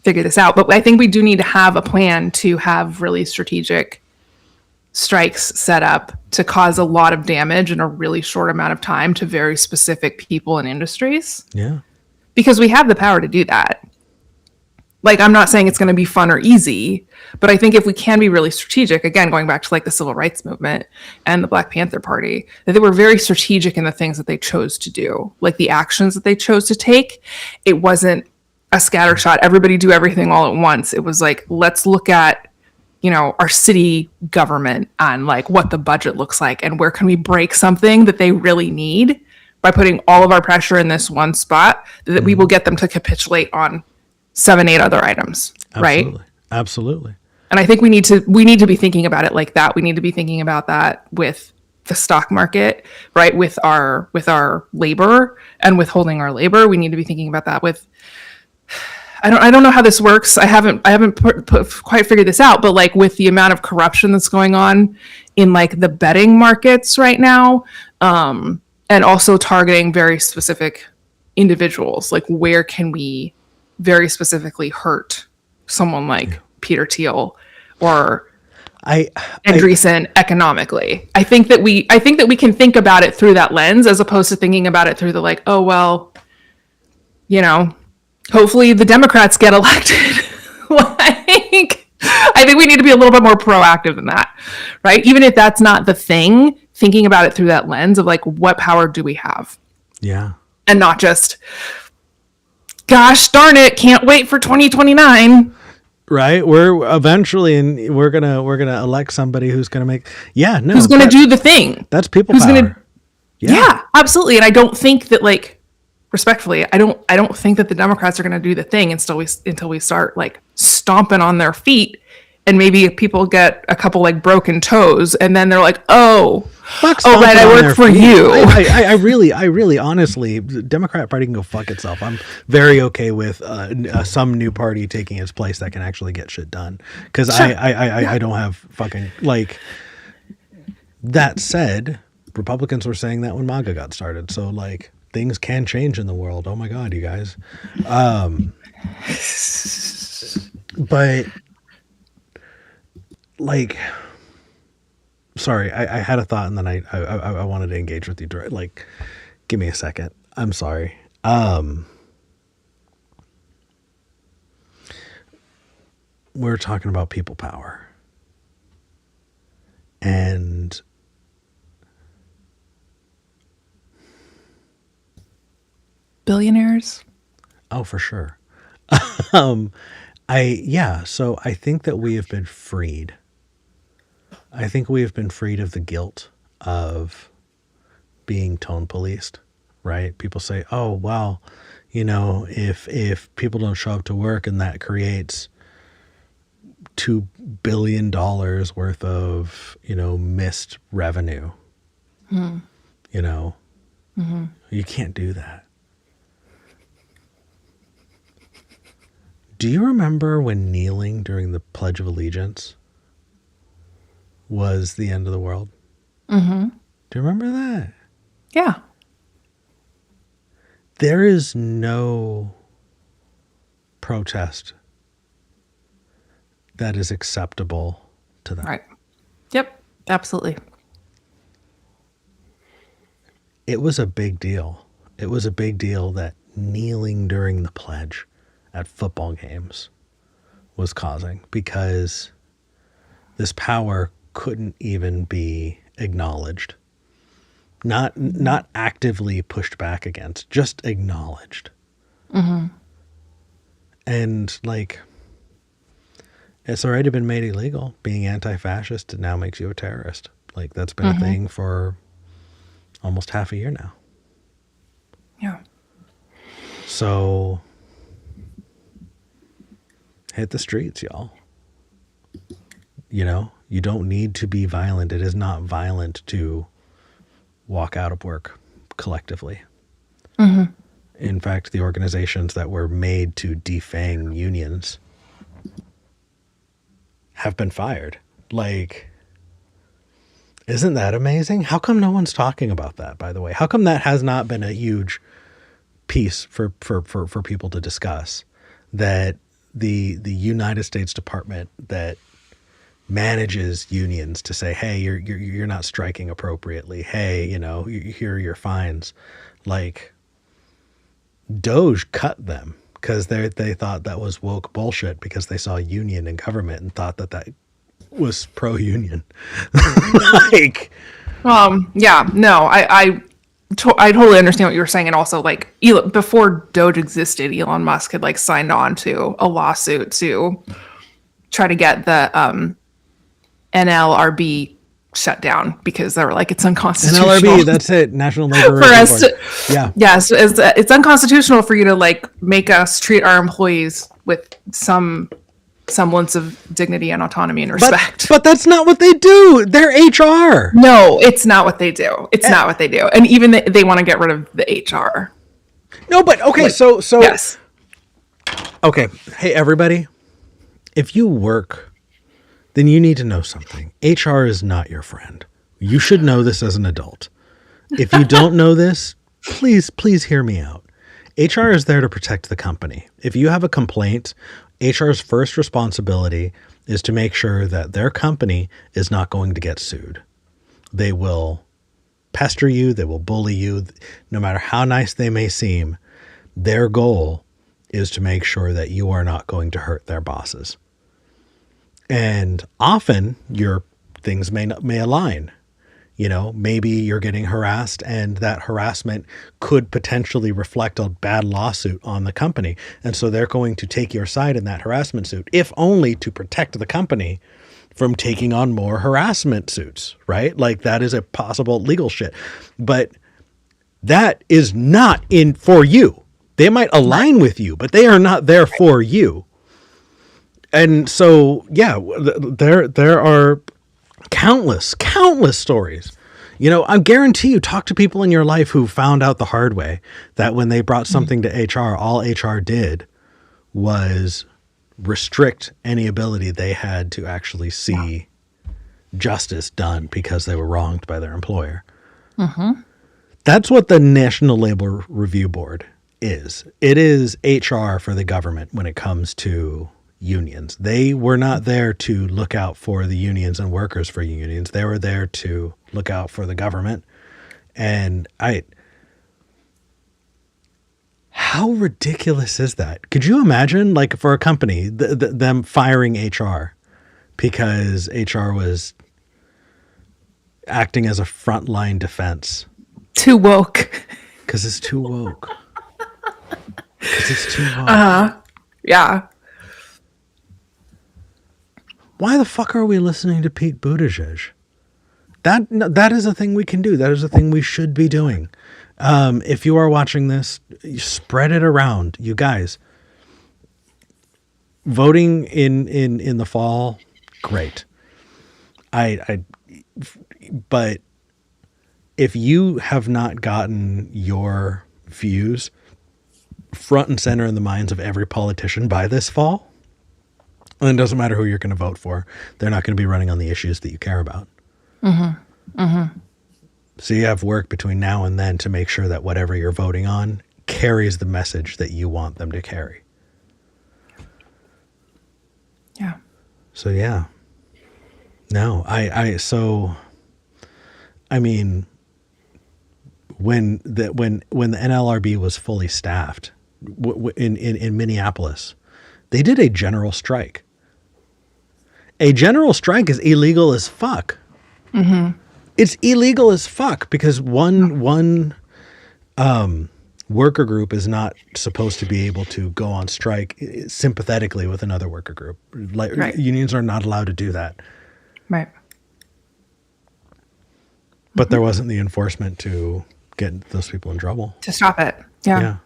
S2: figure this out. But I think we do need to have a plan to have really strategic strikes set up to cause a lot of damage in a really short amount of time to very specific people and industries.
S1: Yeah.
S2: Because we have the power to do that. Like, I'm not saying it's going to be fun or easy, but I think if we can be really strategic, again, going back to like the civil rights movement and the Black Panther Party, that they were very strategic in the things that they chose to do, like the actions that they chose to take. It wasn't a scattershot, everybody do everything all at once. It was like, let's look at, our city government on like what the budget looks like and where can we break something that they really need by putting all of our pressure in this one spot, that we will get them to capitulate on 7-8 other items.
S1: Absolutely.
S2: Right?
S1: Absolutely.
S2: And I think we need to be thinking about it like that. We need to be thinking about that with the stock market, right? With our labor and withholding our labor. We need to be thinking about that with, I don't know how this works. I haven't quite figured this out, but like with the amount of corruption that's going on in like the betting markets right now, and also targeting very specific individuals, like where can we very specifically hurt someone like Peter Thiel or Andreessen economically. I think that we can think about it through that lens as opposed to thinking about it through the like, oh well, hopefully the Democrats get elected. I think we need to be a little bit more proactive than that, right? Even if that's not the thing, thinking about it through that lens of like, what power do we have?
S1: Yeah.
S2: And not just, gosh darn it, can't wait for 2029.
S1: Right. We're eventually, we're gonna elect somebody who's gonna make. Yeah. No.
S2: Who's gonna do the thing?
S1: That's people
S2: who's
S1: power.
S2: Yeah, absolutely. And I don't think that like. Respectfully, I don't think that the Democrats are going to do the thing until we start like stomping on their feet, and maybe people get a couple like broken toes, and then they're like, oh right, I work for you.
S1: I really, honestly, the Democrat Party can go fuck itself. I'm very okay with some new party taking its place that can actually get shit done. Because I don't have fucking like. That said, Republicans were saying that when MAGA got started. So like things can change in the world. Oh my God, you guys. But like, sorry, I had a thought and then I wanted to engage with you. Like, give me a second. I'm sorry. We're talking about people power. And
S2: billionaires.
S1: Oh, for sure. So I think that we have been freed. I think we have been freed of the guilt of being tone policed, right? People say, oh, well, you know, if people don't show up to work and that creates $2 billion worth of, you know, missed revenue, you know, you can't do that. Do you remember when kneeling during the Pledge of Allegiance was the end of the world?
S2: Mm-hmm.
S1: Do you remember that?
S2: Yeah.
S1: There is no protest that is acceptable to them.
S2: Right. Yep. Absolutely.
S1: It was a big deal. It was a big deal that kneeling during the pledge at football games was causing, because this power couldn't even be acknowledged. Not actively pushed back against, just acknowledged.
S2: Mm-hmm.
S1: And like, it's already been made illegal. Being anti-fascist, it now makes you a terrorist. Like, that's been a thing for almost half a year now.
S2: Yeah.
S1: So hit the streets, y'all. You know, you don't need to be violent. It is not violent to walk out of work collectively.
S2: Mm-hmm.
S1: In fact, the organizations that were made to defang unions have been fired. Like, isn't that amazing? How come no one's talking about that, by the way? How come that has not been a huge piece for people to discuss? That the United States Department that manages unions to say, hey, you're not striking appropriately. Hey, you know, here are your fines. Like, Doge cut them because they thought that was woke bullshit, because they saw union in government and thought that was pro-union. Like,
S2: yeah, no, I totally understand what you were saying. And also, like, before Doge existed, Elon Musk had like signed on to a lawsuit to try to get the NLRB shut down, because they were like, it's unconstitutional.
S1: NLRB, that's it, National Labor
S2: for us
S1: Board.
S2: Yeah, yes, it's unconstitutional for you to like make us treat our employees with some semblance of dignity and autonomy and respect.
S1: But that's not what they do. They're HR.
S2: No, it's not what they do. It's not what they do. And even they want to get rid of the HR.
S1: No, but okay, like, so
S2: yes.
S1: Okay, hey everybody, if you work, then you need to know something. HR is not your friend. You should know this as an adult. If you don't know this, please hear me out. HR is there to protect the company. If you have a complaint, HR's first responsibility is to make sure that their company is not going to get sued. They will pester you. They will bully you. No matter how nice they may seem, their goal is to make sure that you are not going to hurt their bosses. And often your things may align. You know, maybe you're getting harassed and that harassment could potentially reflect a bad lawsuit on the company. And so they're going to take your side in that harassment suit, if only to protect the company from taking on more harassment suits, right? Like, that is a possible legal shit. But that is not in for you. They might align with you, but they are not there for you. And so, yeah, there are countless stories. You know, I guarantee you talk to people in your life who found out the hard way that when they brought something to HR, all HR did was restrict any ability they had to actually see justice done because they were wronged by their employer. That's what the National Labor Review Board is. It is HR for the government when it comes to unions. They were not there to look out for the unions and workers for unions. They were there to look out for the government. And how ridiculous is that? Could you imagine, like, for a company, them firing HR because HR was acting as a frontline defense?
S2: Too woke.
S1: Because it's too woke. Because it's too woke.
S2: Yeah.
S1: Why the fuck are we listening to Pete Buttigieg? That is a thing we can do. That is a thing we should be doing. If you are watching this, spread it around. You guys, voting in the fall, great. But if you have not gotten your views front and center in the minds of every politician by this fall, and it doesn't matter who you're going to vote for, they're not going to be running on the issues that you care about. So you have work between now and then to make sure that whatever you're voting on carries the message that you want them to carry.
S2: Yeah.
S1: So yeah. No, I mean, when the NLRB was fully staffed in Minneapolis, they did a general strike. A general strike is illegal as fuck. It's illegal as fuck because one worker group is not supposed to be able to go on strike sympathetically with another worker group. Like,
S2: right.
S1: Unions are not allowed to do that.
S2: Right.
S1: But there wasn't the enforcement to get those people in trouble.
S2: To stop it. Yeah.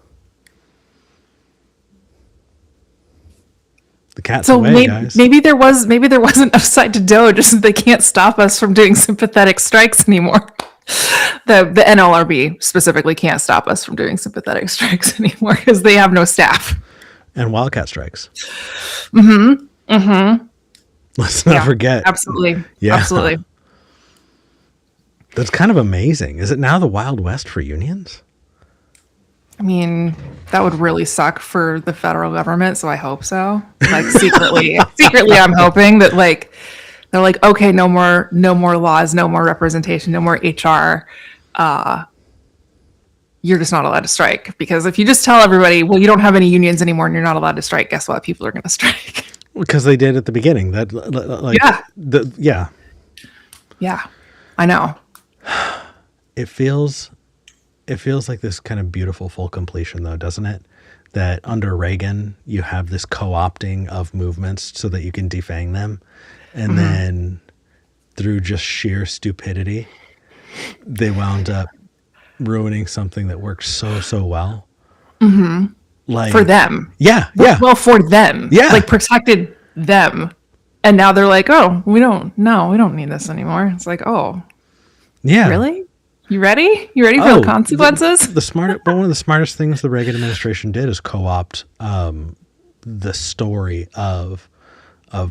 S1: The cat's
S2: so
S1: away, guys.
S2: Maybe there wasn't upside to dough, just that they can't stop us from doing sympathetic strikes anymore. The NLRB specifically can't stop us from doing sympathetic strikes anymore because they have no staff.
S1: And wildcat strikes. Let's not forget.
S2: Absolutely.
S1: Yeah.
S2: Absolutely.
S1: That's kind of amazing. Is it now the Wild West for unions?
S2: I mean, that would really suck for the federal government, so I hope so. Like secretly, I'm hoping that like they're like, okay, no more laws, no more representation, no more HR. You're just not allowed to strike, because if you just tell everybody, well, you don't have any unions anymore and you're not allowed to strike, guess what? People are going to strike.
S1: Because they did at the beginning. That like
S2: yeah, I know.
S1: It feels like this kind of beautiful full completion, though, doesn't it? That under Reagan, you have this co-opting of movements so that you can defang them. And then through just sheer stupidity, they wound up ruining something that worked so well. Like, for
S2: them.
S1: Yeah.
S2: Well, for them.
S1: Yeah.
S2: Like protected them. And now they're like, oh, we don't need this anymore. It's like, oh.
S1: Yeah.
S2: Really? You ready? You ready for the consequences?
S1: One of the smartest things the Reagan administration did is co-opt the story of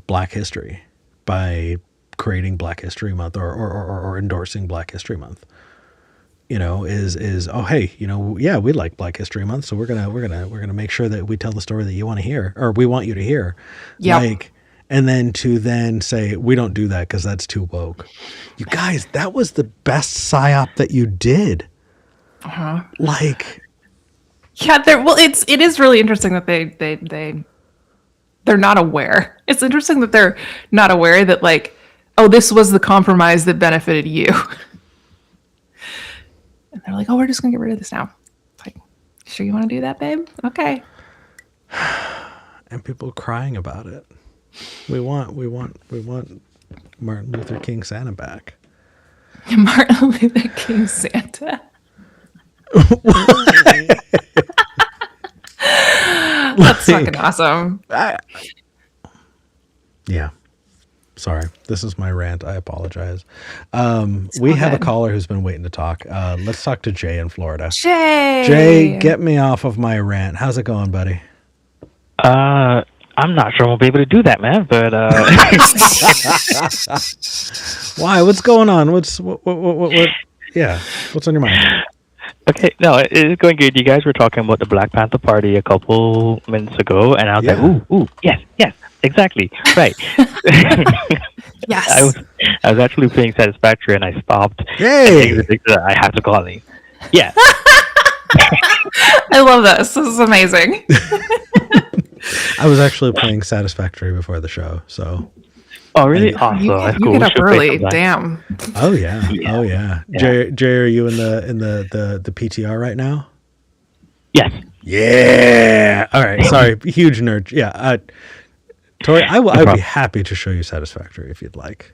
S1: Black history by creating Black History Month or endorsing Black History Month. You know, is oh hey, you know, yeah, we like Black History Month, so we're gonna make sure that we tell the story that you want to hear, or we want you to hear.
S2: Yeah.
S1: Like, and then say we don't do that because that's too woke. You guys, that was the best psyop that you did. Like,
S2: yeah, it is really interesting that they're not aware. It's interesting that they're not aware that, like, oh, this was the compromise that benefited you. And they're like, oh, we're just gonna get rid of this now. It's like, sure you want to do that, babe? Okay.
S1: And people crying about it. We want Martin Luther King Santa back.
S2: Martin Luther King Santa. That's fucking awesome.
S1: Yeah. Sorry. This is my rant. I apologize. We have a caller who's been waiting to talk. Let's talk to Jay in Florida. Jay, get me off of my rant. How's it going, buddy?
S3: I'm not sure I'll be able to do that, man, but
S1: Why? What's going on? What Yeah. What's on your mind?
S3: Okay, no, it's going good. You guys were talking about the Black Panther Party a couple minutes ago, and I was like, ooh, yes, exactly, right.
S2: Yes.
S3: I was actually playing Satisfactory, and I stopped.
S1: Hey!
S3: And I have to call him. Yeah.
S2: I love this. This is amazing.
S1: I was actually playing Satisfactory before the show, so.
S3: Oh, really? Awesome.
S2: You
S3: Cool.
S2: get up early. Damn.
S1: Oh yeah. Jay, are you in the PTR right now?
S3: Yes.
S1: Yeah. All right. Sorry, huge nerd. Yeah. Tori, I would be happy to show you Satisfactory if you'd like.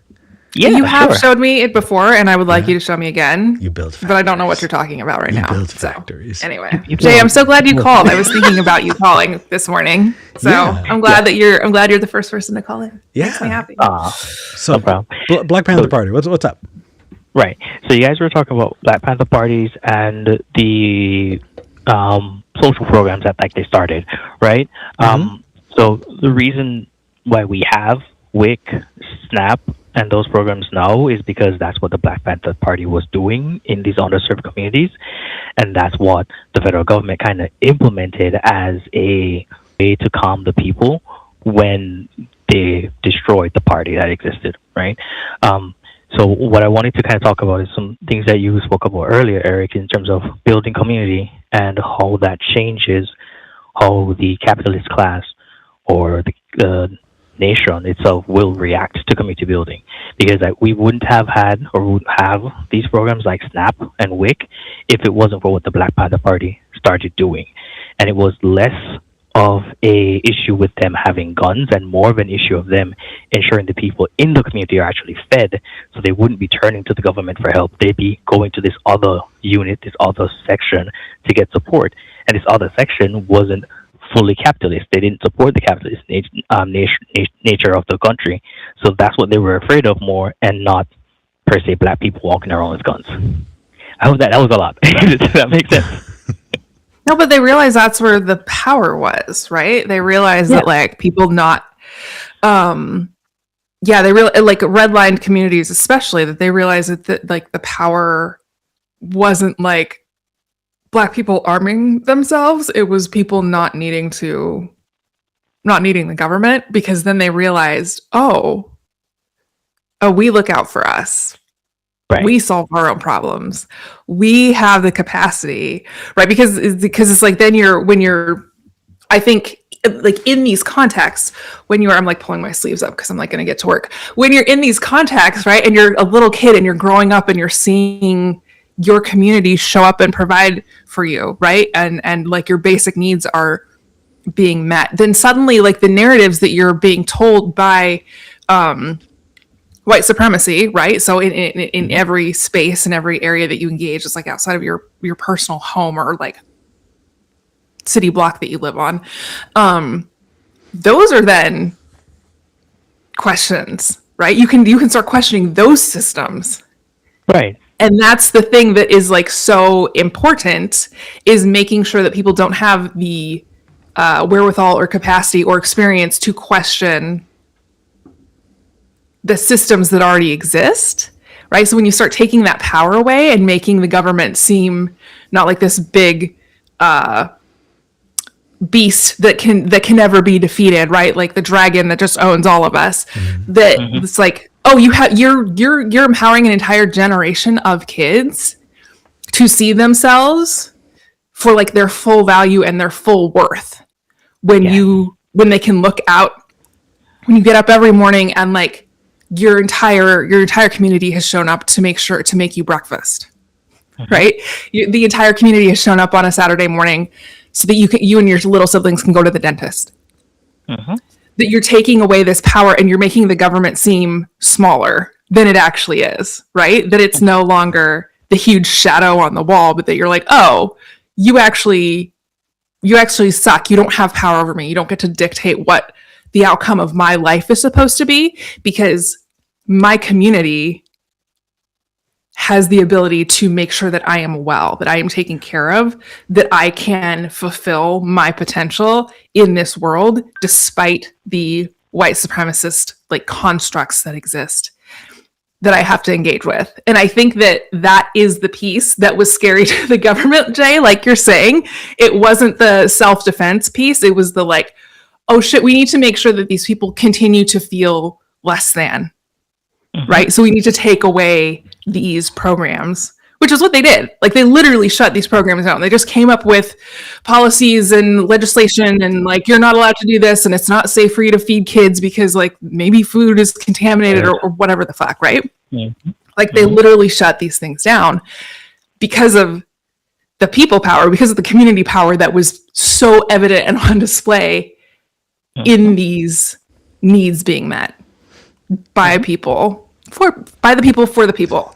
S2: Yeah, you have showed me it before, and I would like you to show me again.
S1: You build factories.
S2: But I don't know what you're talking about right now.
S1: You build factories.
S2: So, anyway, Jay, I'm so glad you called. I was thinking about you calling this morning. So I'm glad you're the first person to call in.
S1: Yeah.
S2: Makes me happy.
S1: So Black Panther Party. What's up?
S3: Right. So you guys were talking about Black Panther parties and the social programs that they started, right? So the reason why we have WIC, SNAP, and those programs now is because that's what the Black Panther Party was doing in these underserved communities, and that's what the federal government kind of implemented as a way to calm the people when they destroyed the party that existed, right? So what I wanted to kind of talk about is some things that you spoke about earlier, Eric, in terms of building community and how that changes how the capitalist class or the nation itself will react to community building, because we wouldn't have had or would have these programs like SNAP and WIC if it wasn't for what the Black Panther Party started doing. And it was less of a issue with them having guns and more of an issue of them ensuring the people in the community are actually fed, so they wouldn't be turning to the government for help. They'd be going to this other unit, this other section to get support. And this other section wasn't fully capitalist. They didn't support the capitalist nature of the country. So that's what they were afraid of more, and not per se Black people walking around with guns. I hope that was a lot. Does that make sense?
S2: No, but they realized that's where the power was, right? They realized that people not, they really redlined communities, especially, that they realized that the power wasn't Black people arming themselves. It was people not needing the government, because then they realized, we look out for us. Right. We solve our own problems. We have the capacity, right? Because it's I think in these contexts, I'm pulling my sleeves up because I'm going to get to work. When you're in these contexts, right, and you're a little kid and you're growing up and you're seeing your community show up and provide for you, right? And your basic needs are being met. Then suddenly the narratives that you're being told by white supremacy, right? So in every space, in every area that you engage, it's outside of your personal home or city block that you live on. Those are then questions, right? You can start questioning those systems.
S3: Right.
S2: And that's the thing that is so important, is making sure that people don't have the wherewithal or capacity or experience to question the systems that already exist, right? So when you start taking that power away and making the government seem not like this big beast that can never be defeated, right? Like the dragon that just owns all of us. That it's you're empowering an entire generation of kids to see themselves for their full value and their full worth when they can look out, when you get up every morning and your entire community has shown up to make you breakfast, right? The entire community has shown up on a Saturday morning so that you and your little siblings can go to the dentist. That you're taking away this power and you're making the government seem smaller than it actually is, right? That it's no longer the huge shadow on the wall, but that you're you actually suck. You don't have power over me. You don't get to dictate what the outcome of my life is supposed to be, because my community has the ability to make sure that I am well, that I am taken care of, that I can fulfill my potential in this world despite the white supremacist constructs that exist. that I have to engage with. And I think that is the piece that was scary to the government, Jay, like you're saying. It wasn't the self-defense piece. It was the like, oh shit, we need to make sure that these people continue to feel less than, right? So we need to take away these programs, which is what they did. Like they literally shut these programs down. They just came up with policies and legislation and like, you're not allowed to do this and it's not safe for you to feed kids because like maybe food is contaminated or whatever the fuck, right? Like they literally shut these things down because of the people power, because of the community power that was so evident and on display in these needs being met by people, by the people, for the people.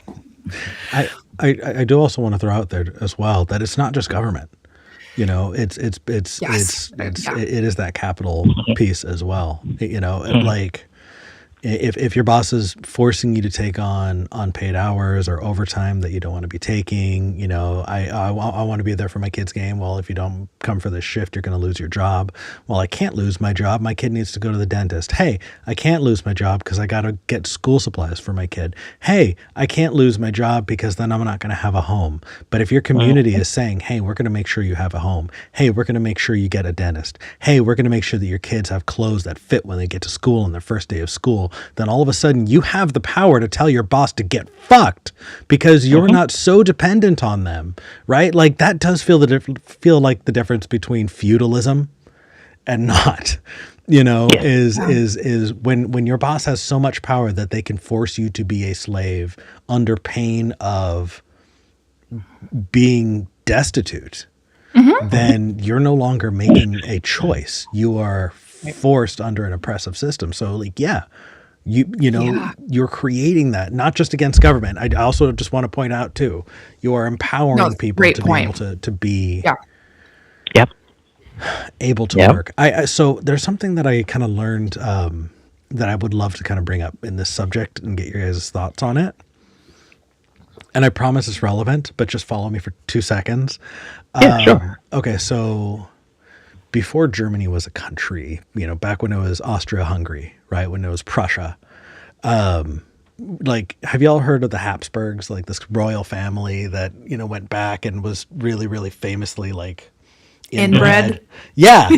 S1: I do also want to throw out there as well that it's not just government. You know, it is that capital piece as well. You know, like if your boss is forcing you to take on unpaid hours or overtime that you don't want to be taking, you know, I want to be there for my kid's game. Well, if you don't come for this shift, you're going to lose your job. Well, I can't lose my job. My kid needs to go to the dentist. Hey, I can't lose my job because I got to get school supplies for my kid. Hey, I can't lose my job because then I'm not going to have a home. But if your community is saying, hey, we're going to make sure you have a home. Hey, we're going to make sure you get a dentist. Hey, we're going to make sure that your kids have clothes that fit when they get to school on their first day of school, then all of a sudden you have the power to tell your boss to get fucked because you're not so dependent on them, right? Like that does feel like the difference between feudalism and not, you know, is when your boss has so much power that they can force you to be a slave under pain of being destitute, then you're no longer making a choice. You are forced under an oppressive system. So like, you're creating that, not just against government. I also just want to point out too, you are empowering people to be able to be able to work. So there's something that I kind of learned that I would love to kind of bring up in this subject and get your guys' thoughts on it. And I promise it's relevant, but just follow me for 2 seconds.
S3: Sure.
S1: Okay, so before Germany was a country, you know, back when it was Austria-Hungary, right? When it was Prussia, like, have y'all heard of the Habsburgs? Like this royal family that, you know, went back and was really, really famously like
S2: inbred.
S1: Yeah.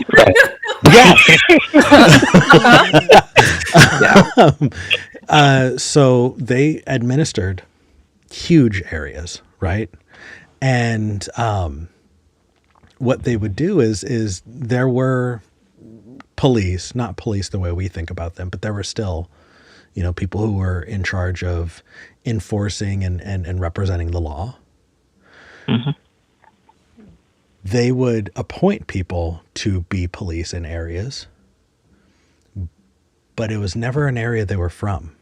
S1: So they administered huge areas, right? And what they would do is there were police, not police the way we think about them, but there were still, you know, people who were in charge of enforcing and representing the law. They would appoint people to be police in areas, but it was never an area they were from.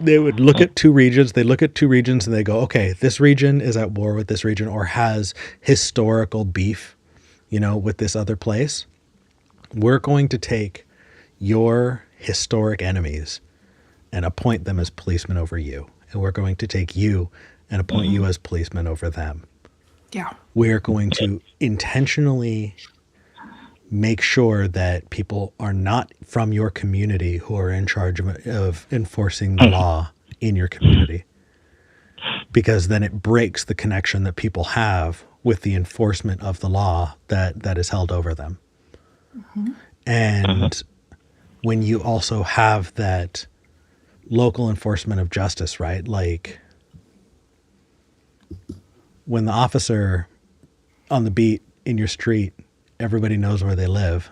S1: They would look at two regions. They look at two regions and they go, okay, this region is at war with this region or has historical beef, you know, with this other place. We're going to take your historic enemies and appoint them as policemen over you. And we're going to take you and appoint you as policemen over them.
S2: Yeah.
S1: We're going to intentionally make sure that people are not from your community who are in charge of enforcing the law in your community, because then it breaks the connection that people have with the enforcement of the law that is held over them. And when you also have that local enforcement of justice, right? Like when the officer on the beat in your street, everybody knows where they live.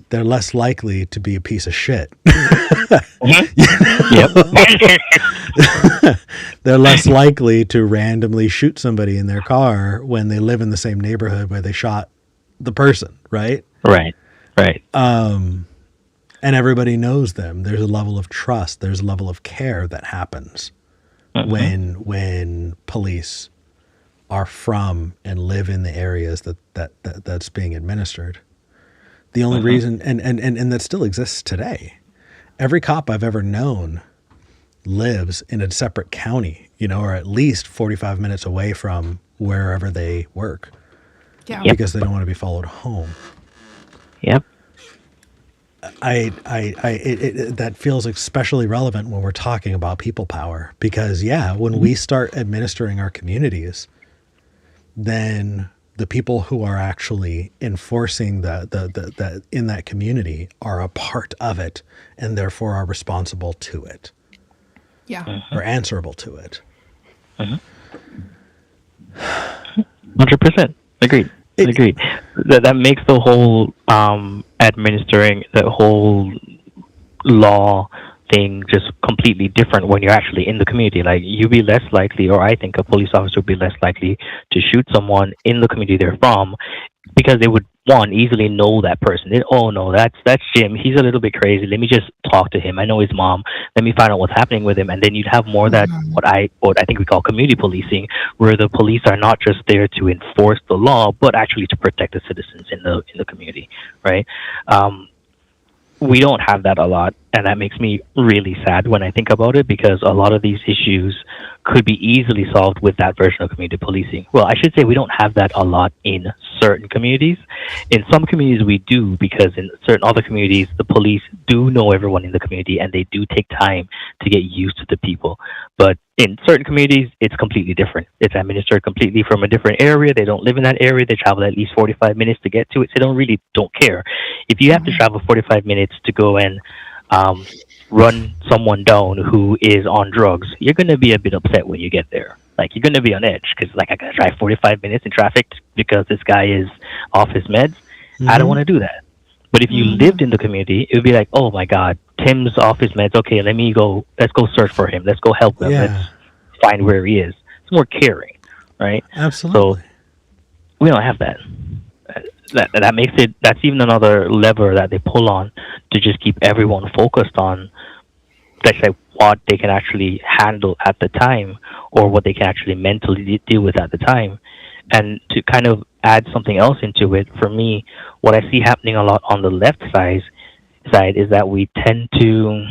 S1: They're less likely to be a piece of shit. They're less likely to randomly shoot somebody in their car when they live in the same neighborhood where they shot the person, right?
S3: Right.
S1: And everybody knows them. There's a level of trust. There's a level of care that happens when police are from and live in the areas that's being administered. The only reason, and that still exists today. Every cop I've ever known lives in a separate county, you know, or at least 45 minutes away from wherever they work.
S2: Yeah.
S1: Because they don't want to be followed home.
S3: Yep.
S1: that feels especially relevant when we're talking about people power, because when we start administering our communities, then the people who are actually enforcing the in that community are a part of it, and therefore are responsible to it.
S2: Yeah.
S1: Or answerable to it.
S3: 100%. Agreed. Agreed. That makes the whole administering the whole law thing just completely different when you're actually in the community. Like, you'd be less likely, or I think a police officer would be less likely to shoot someone in the community they're from, because they would, one, easily know that person. Oh no, that's Jim. He's a little bit crazy. Let me just talk to him. I know his mom. Let me find out what's happening with him. And then you'd have more that what I think we call community policing, where the police are not just there to enforce the law, but actually to protect the citizens in the community, right? We don't have that a lot, and that makes me really sad when I think about it, because a lot of these issues could be easily solved with that version of community policing. Well, I should say we don't have that a lot in certain communities. In some communities we do, because in certain other communities the police do know everyone in the community and they do take time to get used to the people. But in certain communities it's completely different. It's administered completely from a different area. They don't live in that area. They travel at least 45 minutes to get to it. So they don't care. If you have to travel 45 minutes to go and run someone down who is on drugs, you're going to be a bit upset when you get there. Like, you're going to be on edge, because, like, I got to drive 45 minutes in traffic because this guy is off his meds. I don't want to do that. But if you lived in the community, it would be like, oh my God, Tim's off his meds. Okay, let's go search for him. Let's go help him. Let's find where he is. It's more caring, right?
S1: Absolutely.
S3: So we don't have that. That makes it, that's even another lever that they pull on to just keep everyone focused on, let's say, what they can actually handle at the time, or what they can actually mentally deal with at the time. And to kind of add something else into it, for me, what I see happening a lot on the left side is that we tend to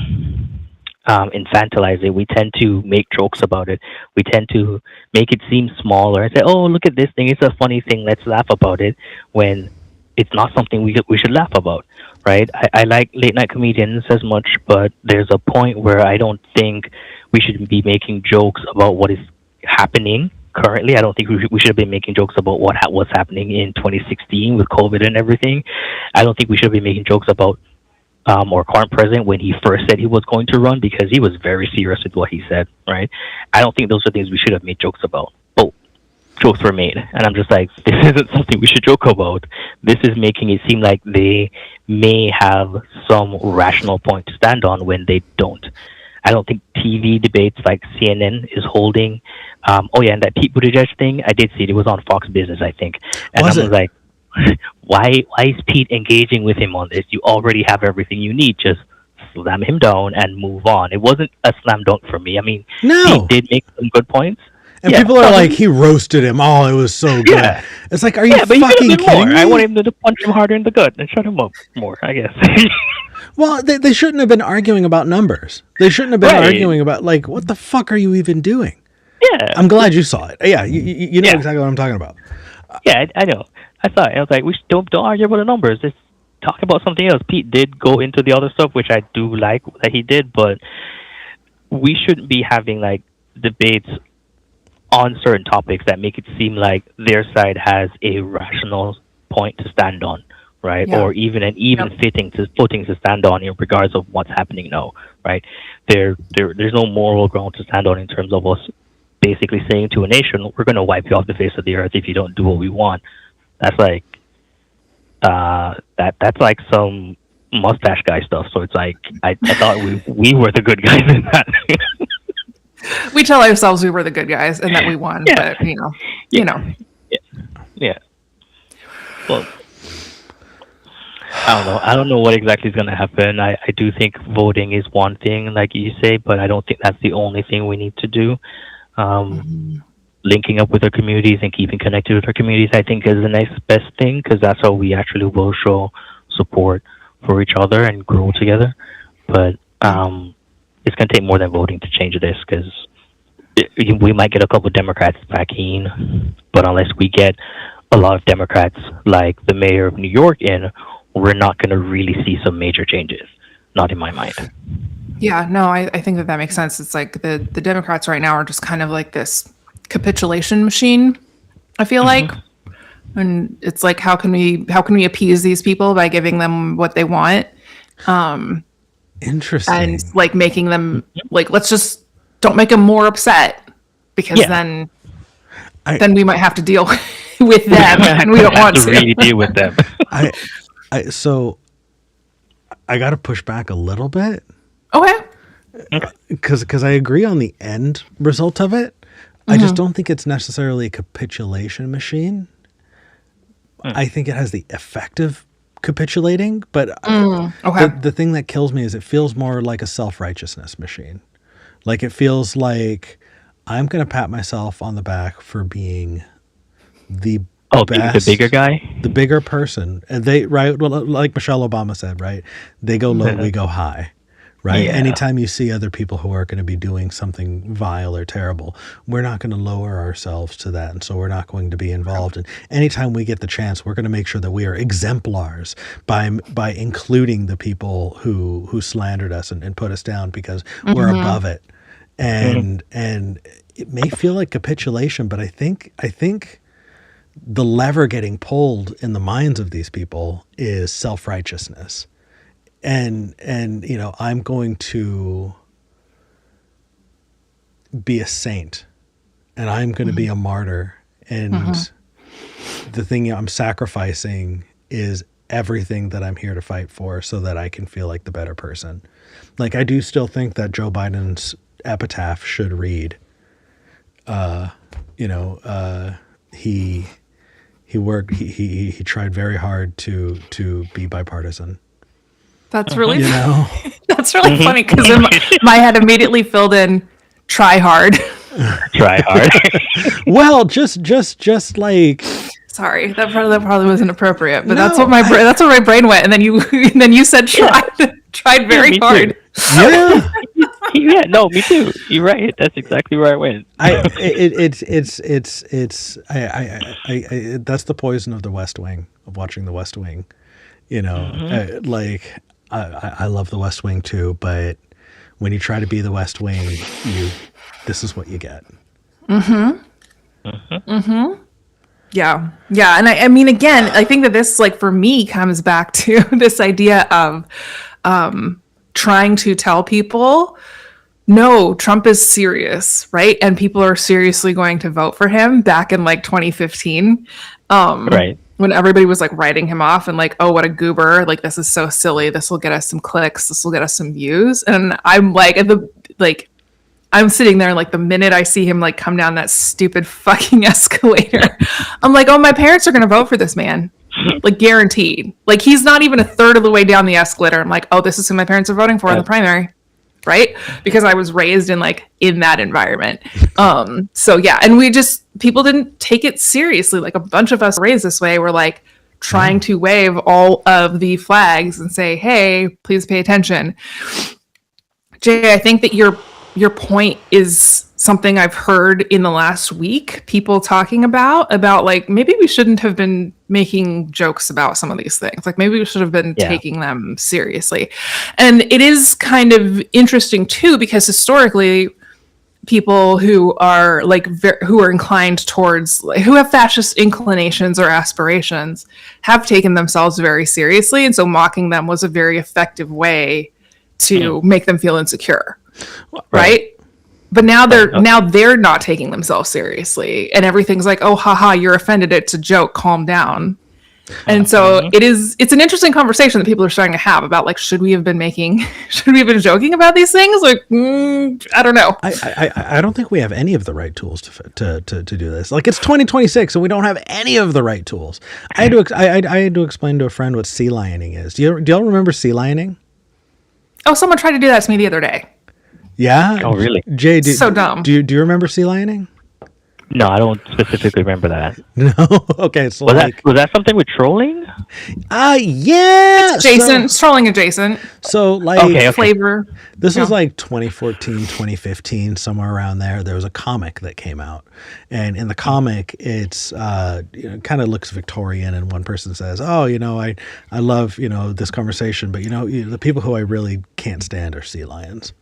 S3: infantilize it. We tend to make jokes about it. We tend to make it seem smaller and say, oh, look at this thing. It's a funny thing. Let's laugh about it, when it's not something we should laugh about, right? I like late night comedians as much, but there's a point where I don't think we should be making jokes about what is happening currently. I don't think we should have been making jokes about what's happening in 2016 with COVID and everything. I don't think we should be making jokes about or current president when he first said he was going to run, because he was very serious with what he said, right? I don't think those are things we should have made jokes about. But jokes were made, and I'm just like, this isn't something we should joke about. This is making it seem like they may have some rational point to stand on when they don't. I don't think TV debates like CNN is holding. And that Pete Buttigieg thing, I did see it. It was on Fox Business, I think. And I was like, why is Pete engaging with him on this? You already have everything you need. Just slam him down and move on. It wasn't a slam dunk for me. I mean,
S1: no.
S3: Pete did make some good points.
S1: And people are like, he roasted him. Oh, it was so good. Yeah. It's like, are you fucking kidding me?
S3: I want him to punch him harder in the gut and shut him up more, I guess.
S1: Well, they shouldn't have been arguing about numbers. They shouldn't have been arguing about, like, what the fuck are you even doing?
S3: Yeah.
S1: I'm glad you saw it. Yeah, you know exactly what I'm talking about.
S3: Yeah, I know. I saw it. I was like, we don't argue about the numbers. Let's talk about something else. Pete did go into the other stuff, which I do like that he did, but we shouldn't be having, like, debates on certain topics that make it seem like their side has a rational point to stand on, right? Yeah. Or even an footing to stand on in regards of what's happening now, right? There's no moral ground to stand on in terms of us basically saying to a nation, we're going to wipe you off the face of the earth if you don't do what we want. That's like that's like some mustache guy stuff. So it's like I thought we were the good guys in that.
S2: We tell ourselves we were the good guys and that we won, but you know.
S3: Yeah. Well, I don't know what exactly is going to happen. I do think voting is one thing, like you say, but I don't think that's the only thing we need to do. Linking up with our communities and keeping connected with our communities, I think, is the next best thing, because that's how we actually will show support for each other and grow together. But it's going to take more than voting to change this, because we might get a couple of Democrats back in, but unless we get a lot of Democrats like the mayor of New York in, we're not going to really see some major changes. Not in my mind.
S2: Yeah, no, I think that makes sense. It's like the Democrats right now are just kind of like this capitulation machine, I feel like. And it's like, how can we appease these people by giving them what they want?
S1: Interesting.
S2: And like making them like, let's just don't make them more upset, because then we might have to deal with them and we don't want to
S3: really deal with them.
S1: So I got to push back a little bit.
S2: Okay.
S1: Because I agree on the end result of it. I just don't think it's necessarily a capitulation machine. I think it has the effect of capitulating, but the thing that kills me is it feels more like a self-righteousness machine. Like, it feels like I'm going to pat myself on the back for being the best,
S3: the bigger guy,
S1: the bigger person. And like Michelle Obama said, right? They go low, we go high. Right. Yeah. Anytime you see other people who are going to be doing something vile or terrible, we're not going to lower ourselves to that. And so we're not going to be involved. And anytime we get the chance, we're going to make sure that we are exemplars by including the people who slandered us and put us down, because we're above it. And it may feel like capitulation, but I think the lever getting pulled in the minds of these people is self-righteousness. And I'm going to be a saint, and I'm going to be a martyr. And the thing I'm sacrificing is everything that I'm here to fight for, so that I can feel like the better person. Like, I do still think that Joe Biden's epitaph should read, he tried very hard to be bipartisan.
S2: That's really, that's really funny, because my head immediately filled in "try hard."
S3: Try hard.
S1: Well, just like. Sorry,
S2: that probably wasn't appropriate, but that's what my brain went, and then you said tried very hard.
S1: Yeah.
S3: Yeah, no, me too. You're right. That's exactly where I went.
S1: That's the poison of the West Wing, of watching the West Wing. I love the West Wing too, but when you try to be the West Wing, this is what you get.
S2: Yeah. And I mean, again, I think that this, like, for me, comes back to this idea of trying to tell people, no, Trump is serious, right? And people are seriously going to vote for him back in like 2015.
S3: Right.
S2: When everybody was like writing him off and like, oh, what a goober. Like, this is so silly. This will get us some clicks. This will get us some views. And I'm like, I'm sitting there, like, the minute I see him like come down that stupid fucking escalator, I'm like, oh, my parents are going to vote for this man. Like, guaranteed. Like, he's not even a third of the way down the escalator. I'm like, oh, this is who my parents are voting for in the primary. Right? Because I was raised in that environment. So yeah. And people didn't take it seriously. Like, a bunch of us raised this way. We're like trying to wave all of the flags and say, hey, please pay attention. Jay, I think that your point is something I've heard in the last week, people talking about like, maybe we shouldn't have been making jokes about some of these things. Like, maybe we should have been taking them seriously. And it is kind of interesting too, because historically, people who are who are inclined towards, who have fascist inclinations or aspirations, have taken themselves very seriously. And so mocking them was a very effective way to make them feel insecure. Right? But now they're not taking themselves seriously, and everything's like, oh, haha, you're offended. It's a joke. Calm down. And so it's an interesting conversation that people are starting to have about, like, should we have been joking about these things? Like, I don't know.
S1: I don't think we have any of the right tools to do this. Like, it's 2026 and we don't have any of the right tools. I had to explain to a friend what sea lioning is. Do y'all remember sea lioning?
S2: Oh, someone tried to do that to me the other day.
S1: Yeah.
S3: Oh, really?
S1: Jay,
S2: so dumb.
S1: Do you remember sea lioning?
S3: No, I don't specifically remember that.
S1: No. Okay. So
S3: was that something with trolling?
S1: Yeah.
S2: Adjacent. It's trolling adjacent.
S1: So like
S3: Okay.
S2: Flavor.
S1: this was like 2014, 2015, somewhere around there. There was a comic that came out, and in the comic, it's kind of looks Victorian, and one person says, "Oh, I love this conversation, but the people who I really can't stand are sea lions.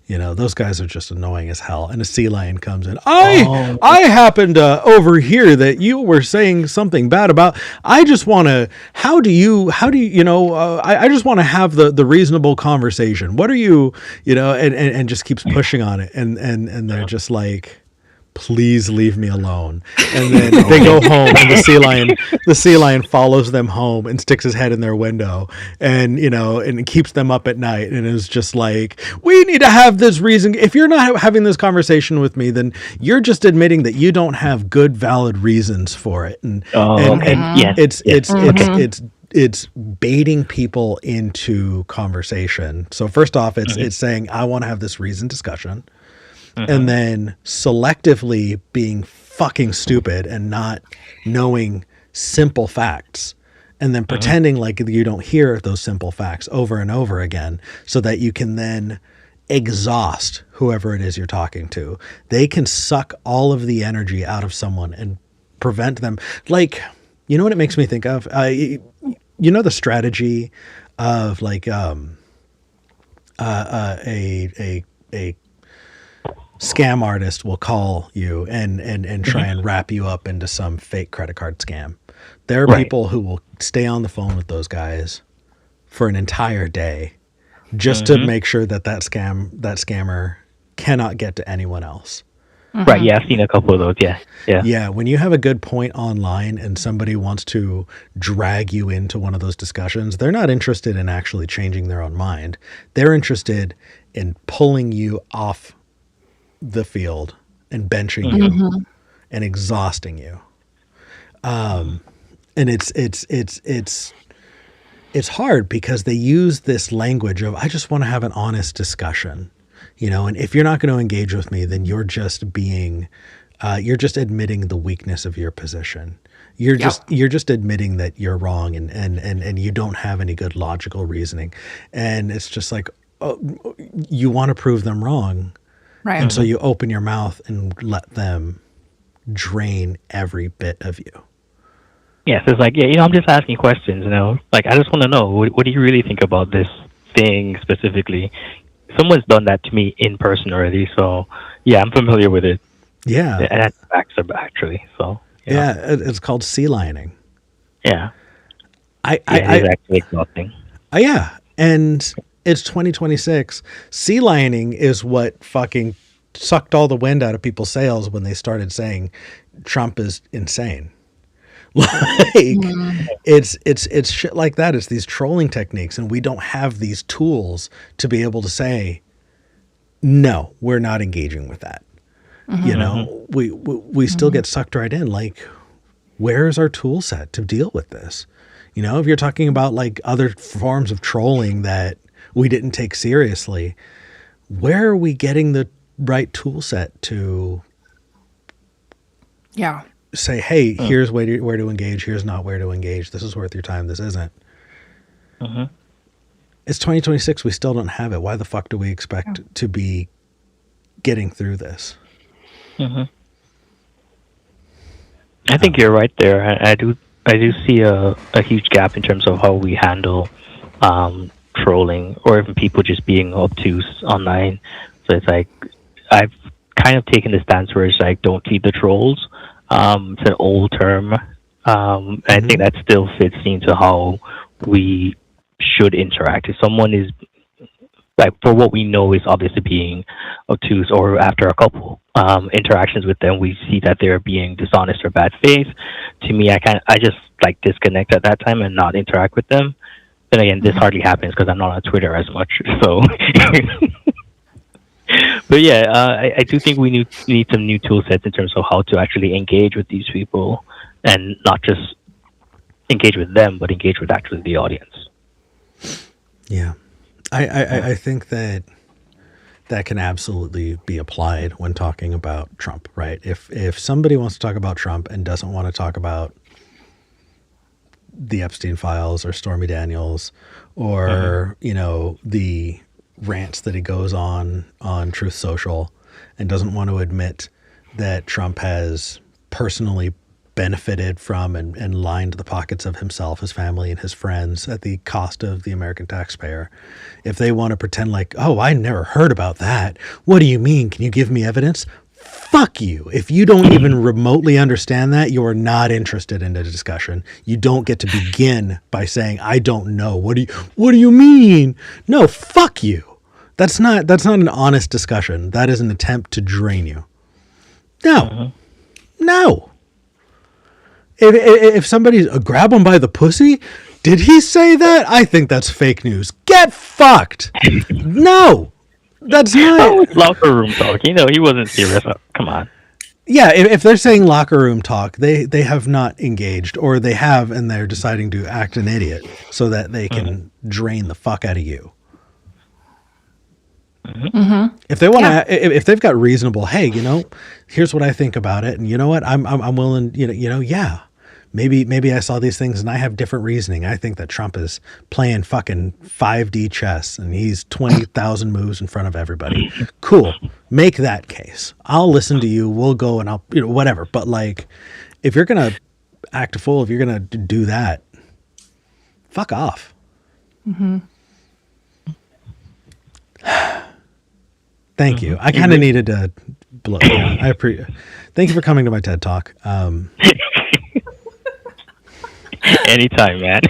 S1: Those guys are just annoying as hell." And a sea lion comes in. I happened to overhear that you were saying something bad about. I just want to. How do you? I just want to have the reasonable conversation. What are you? And just keeps pushing on it. And they're just like, please leave me alone. And then they go home, and the sea lion follows them home and sticks his head in their window, and and keeps them up at night, and is just like, we need to have this reason. If you're not having this conversation with me, then you're just admitting that you don't have good, valid reasons for it. And it's baiting people into conversation. So first off, it's saying, I want to have this reasoned discussion. And then selectively being fucking stupid and not knowing simple facts, and then pretending like you don't hear those simple facts over and over again, so that you can then exhaust whoever it is you're talking to. They can suck all of the energy out of someone and prevent them. Like, what it makes me think of? The strategy of like a scam artist will call you and try and wrap you up into some fake credit card scam. There are people who will stay on the phone with those guys for an entire day just to make sure that scammer cannot get to anyone else.
S3: Right. Yeah, I've seen a couple of those. Yeah.
S1: When you have a good point online and somebody wants to drag you into one of those discussions, they're not interested in actually changing their own mind. They're interested in pulling you off the field and benching you and exhausting you. And it's hard because they use this language of, I just want to have an honest discussion, and if you're not going to engage with me, then you're just you're just admitting the weakness of your position. You're just admitting that you're wrong and you don't have any good logical reasoning. And it's just like, you want to prove them wrong.
S2: Right.
S1: And so you open your mouth and let them drain every bit of you.
S3: Yes, it's like, I'm just asking questions, Like, I just want to know, what do you really think about this thing specifically? Someone's done that to me in person already, so, yeah, I'm familiar with it.
S1: Yeah.
S3: And that's actually, so.
S1: Yeah, it's called sea lioning.
S3: Yeah.
S1: It's
S3: actually exhausting.
S1: Yeah, and it's 2026. Sea lioning is what fucking sucked all the wind out of people's sails when they started saying Trump is insane. It's shit like that. It's these trolling techniques, and we don't have these tools to be able to say, no, we're not engaging with that. We still get sucked right in. Like, where's our tool set to deal with this? If you're talking about like other forms of trolling that we didn't take seriously, where are we getting the right tool set to say, hey, here's where to engage, here's not where to engage, this is worth your time, this isn't. It's 2026, we still don't have it. Why the fuck do we expect to be getting through this?
S3: I think you're right there. I do see a huge gap in terms of how we handle trolling, or even people just being obtuse online. So it's like, I've kind of taken the stance where it's like, don't feed the trolls. It's an old term. I think that still fits into how we should interact. If someone is, like, for what we know is obviously being obtuse, or after a couple interactions with them, we see that they're being dishonest or bad faith. To me, I just like disconnect at that time and not interact with them. Then again, this hardly happens because I'm not on Twitter as much. So, but yeah, I do think we need some new tool sets in terms of how to actually engage with these people, and not just engage with them, but engage with actually the audience.
S1: Yeah, I think that can absolutely be applied when talking about Trump, right? If somebody wants to talk about Trump and doesn't want to talk about the Epstein files or Stormy Daniels or, the rants that he goes on Truth Social and doesn't want to admit that Trump has personally benefited from and lined the pockets of himself, his family, and his friends at the cost of the American taxpayer. If they want to pretend like, oh, I never heard about that. What do you mean? Can you give me evidence? Fuck you. If you don't even remotely understand that, you are not interested in the discussion. You don't get to begin by saying, I don't know. What do you mean? No, fuck you. That's not an honest discussion. That is an attempt to drain you. No. No. If somebody's grab him by the pussy, did he say that? I think that's fake news. Get fucked. No. That's not
S3: locker room talk. He wasn't serious. Come on.
S1: Yeah, if they're saying locker room talk, they have not engaged, or they have and they're deciding to act an idiot so that they can drain the fuck out of you.
S2: Mm-hmm.
S1: If they want to, if they've got reasonable, hey, here's what I think about it, and you know what, I'm willing, yeah. Maybe I saw these things and I have different reasoning. I think that Trump is playing fucking 5D chess and he's 20,000 moves in front of everybody. Cool. Make that case. I'll listen to you. We'll go and I'll, whatever. But like, if you're going to act a fool, if you're going to do that, fuck off. Mm-hmm. Thank you. I kind of needed to blow. Thank you for coming to my TED Talk.
S3: Anytime, man.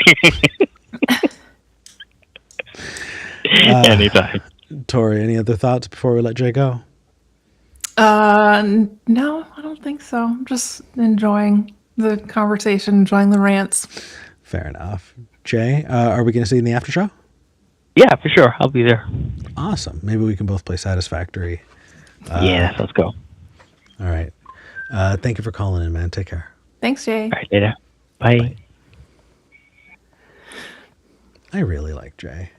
S3: Anytime.
S1: Tori, any other thoughts before we let Jay go?
S2: No, I don't think so. I'm just enjoying the conversation, enjoying the rants.
S1: Fair enough. Jay, are we going to see you in the after show?
S3: Yeah, for sure. I'll be there.
S1: Awesome. Maybe we can both play Satisfactory.
S3: Yeah, let's go.
S1: All right. Thank you for calling in, man. Take care.
S2: Thanks, Jay.
S3: All right, later. Bye. I
S1: really like Jay.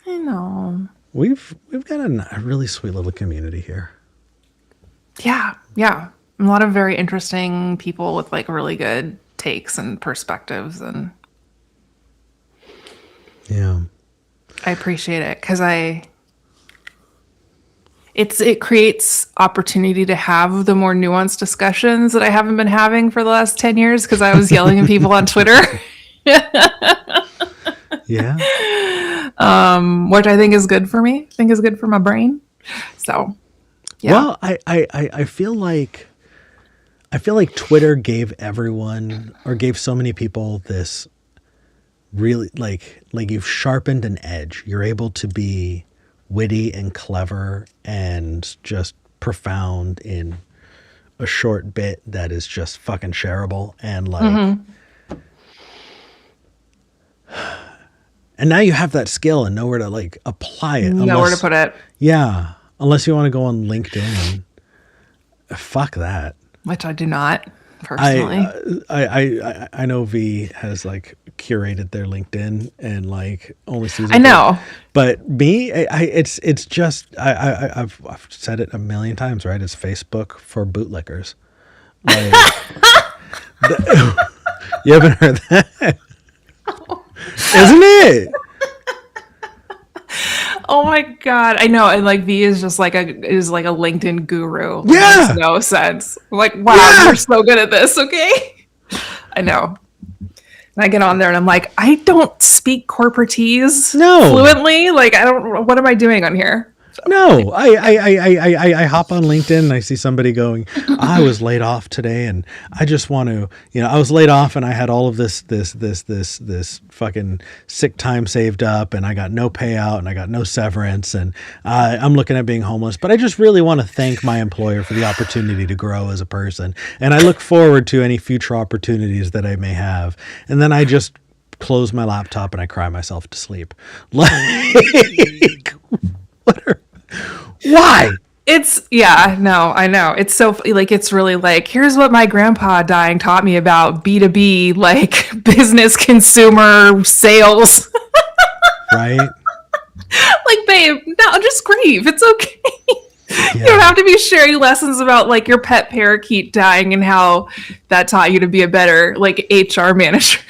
S2: I know.
S1: We've got a really sweet little community here.
S2: Yeah. A lot of very interesting people with like really good takes and perspectives, and
S1: yeah,
S2: I appreciate it because it creates opportunity to have the more nuanced discussions that I haven't been having for the last 10 years because I was yelling at people on Twitter.
S1: Yeah.
S2: Which I think is good for me. I think is good for my brain. So, yeah.
S1: Well, I feel like Twitter gave everyone, or gave so many people, this really like you've sharpened an edge. You're able to be witty and clever and just profound in a short bit that is just fucking shareable, and like and now you have that skill and nowhere to like apply it.
S2: Nowhere to put it.
S1: Yeah. Unless you want to go on LinkedIn and fuck that.
S2: Which I do not personally.
S1: I know V has like curated their LinkedIn and like only sees.
S2: I know.
S1: But me, it's just I've said it a million times, right? It's Facebook for bootlickers. Like, you haven't heard that? Isn't it?
S2: Oh my god, I know. And like V is just like a LinkedIn guru.
S1: Yeah,
S2: makes no sense. I'm like, wow, you're so good at this. Okay, I know. And I get on there and I'm like, I don't speak corporatese fluently. Like, I don't. What am I doing on here? So,
S1: no, I hop on LinkedIn and I see somebody going, I was laid off today and I just want to, I was laid off and I had all of this fucking sick time saved up and I got no payout and I got no severance and I'm looking at being homeless, but I just really want to thank my employer for the opportunity to grow as a person. And I look forward to any future opportunities that I may have. And then I just close my laptop and I cry myself to sleep. Like, why?
S2: I know. It's so like, it's really like, here's what my grandpa dying taught me about B2B, like business, consumer, sales.
S1: Right?
S2: Like, babe, no, just grieve. It's okay. Yeah. You don't have to be sharing lessons about like your pet parakeet dying and how that taught you to be a better like HR manager.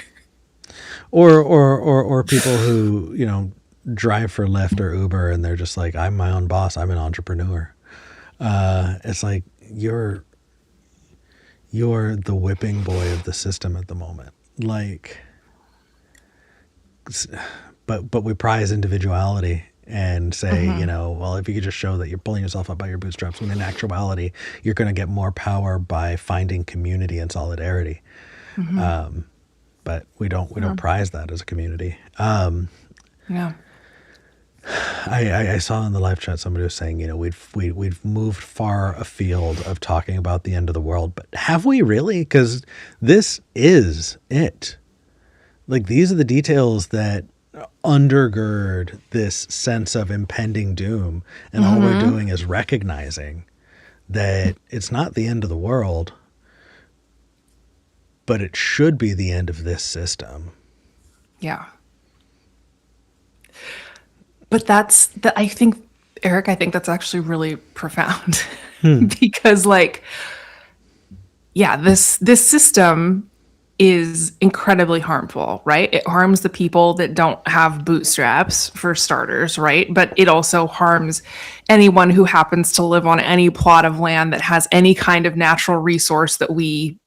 S1: or people who, you know, drive for Lyft or Uber and they're just like, I'm my own boss, I'm an entrepreneur. It's like you're the whipping boy of the system at the moment. Like, but we prize individuality and say, you know, well, if you could just show that you're pulling yourself up by your bootstraps, when in actuality, you're going to get more power by finding community and solidarity. But we don't prize that as a community.
S2: Yeah.
S1: I saw in the live chat somebody was saying, you know, we've moved far afield of talking about the end of the world, but have we really? Because this is it. Like, these are the details that undergird this sense of impending doom, and all we're doing is recognizing that it's not the end of the world, but it should be the end of this system.
S2: Yeah. But I think, Eric, that's actually really profound because, like, yeah, this system is incredibly harmful, right? It harms the people that don't have bootstraps, for starters, right? But it also harms anyone who happens to live on any plot of land that has any kind of natural resource that we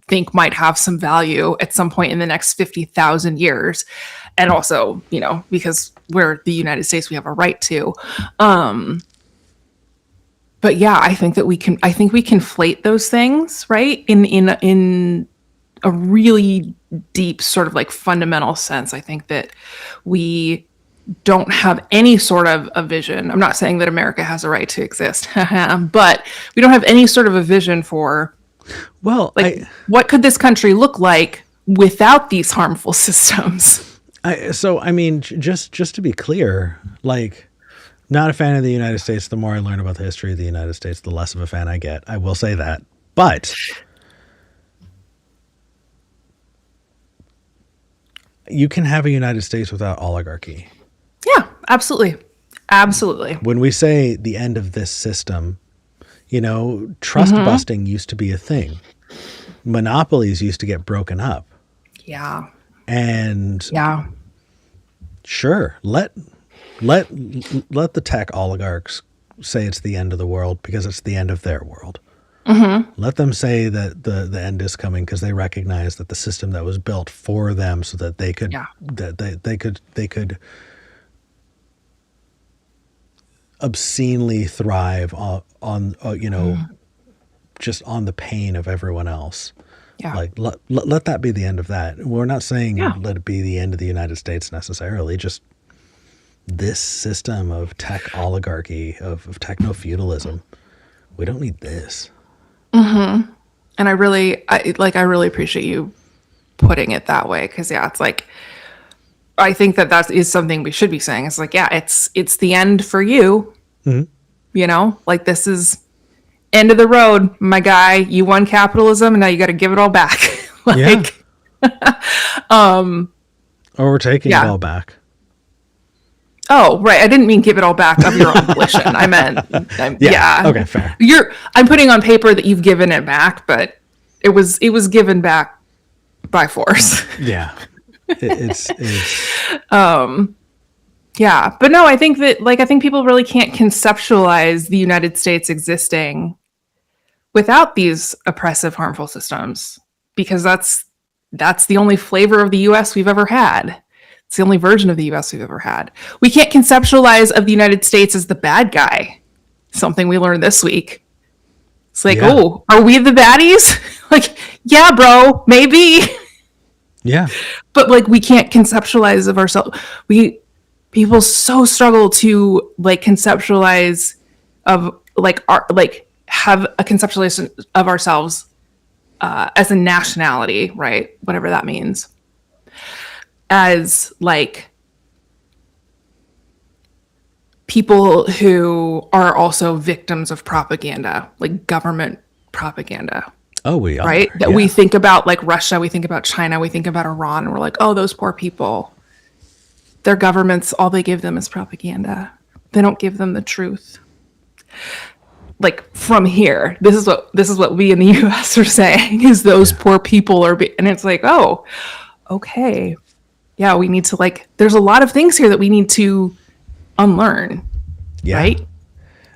S2: think might have some value at some point in the next 50,000 years. And also, you know, because we're the United States, we have a right to. But yeah, I think we conflate those things, right? In a really deep sort of like fundamental sense. I think that we don't have any sort of a vision. I'm not saying that America has a right to exist, but we don't have any sort of a vision for, well, like, what could this country look like without these harmful systems?
S1: So, I mean, just to be clear, like, not a fan of the United States. The more I learn about the history of the United States, the less of a fan I get. I will say that. But you can have a United States without oligarchy.
S2: Yeah, absolutely. Absolutely.
S1: When we say the end of this system, you know, trust busting used to be a thing. Monopolies used to get broken up.
S2: Yeah.
S1: And
S2: yeah,
S1: sure, let the tech oligarchs say it's the end of the world because it's the end of their world. Let them say that the end is coming because they recognize that the system that was built for them so that they could they could obscenely thrive on you know, just on the pain of everyone else.
S2: Yeah.
S1: Like let that be the end of that. We're not saying let it be the end of the United States necessarily. Just this system of tech oligarchy, of techno feudalism. We don't need this.
S2: And I really appreciate you putting it that way, because yeah, it's like, I think that is something we should be saying. It's like, yeah, it's the end for you. You know, like, this is end of the road, my guy. You won capitalism, and now you got to give it all back. Like,
S1: or we're taking it all back.
S2: Oh, right. I didn't mean give it all back of your own volition. I meant,
S1: Okay, fair.
S2: I'm putting on paper that you've given it back, but it was given back by force.
S1: Yeah. It's
S2: yeah. But no, I think that, like, I think people really can't conceptualize the United States existing without these oppressive, harmful systems, because that's the only flavor of the US we've ever had. It's the only version of the US we've ever had. We can't conceptualize of the United States as the bad guy. Something we learned this week. It's like, oh, are we the baddies? Like, yeah, bro, maybe.
S1: Yeah.
S2: But, like, we can't conceptualize of ourselves. People so struggle to, like, conceptualize of, like, have a conceptualization of ourselves as a nationality, right? Whatever that means. As, like, people who are also victims of propaganda, like government propaganda.
S1: Oh, we are.
S2: Right? That we think about, like, Russia, we think about China, we think about Iran, and we're like, oh, those poor people. Their governments, all they give them is propaganda. They don't give them the truth. Like, from here, this is what we in the US are saying, is those poor people are and it's like, oh, okay. yeah, we need to like, there's a lot of things here that we need to unlearn.
S1: Yeah.
S2: Right.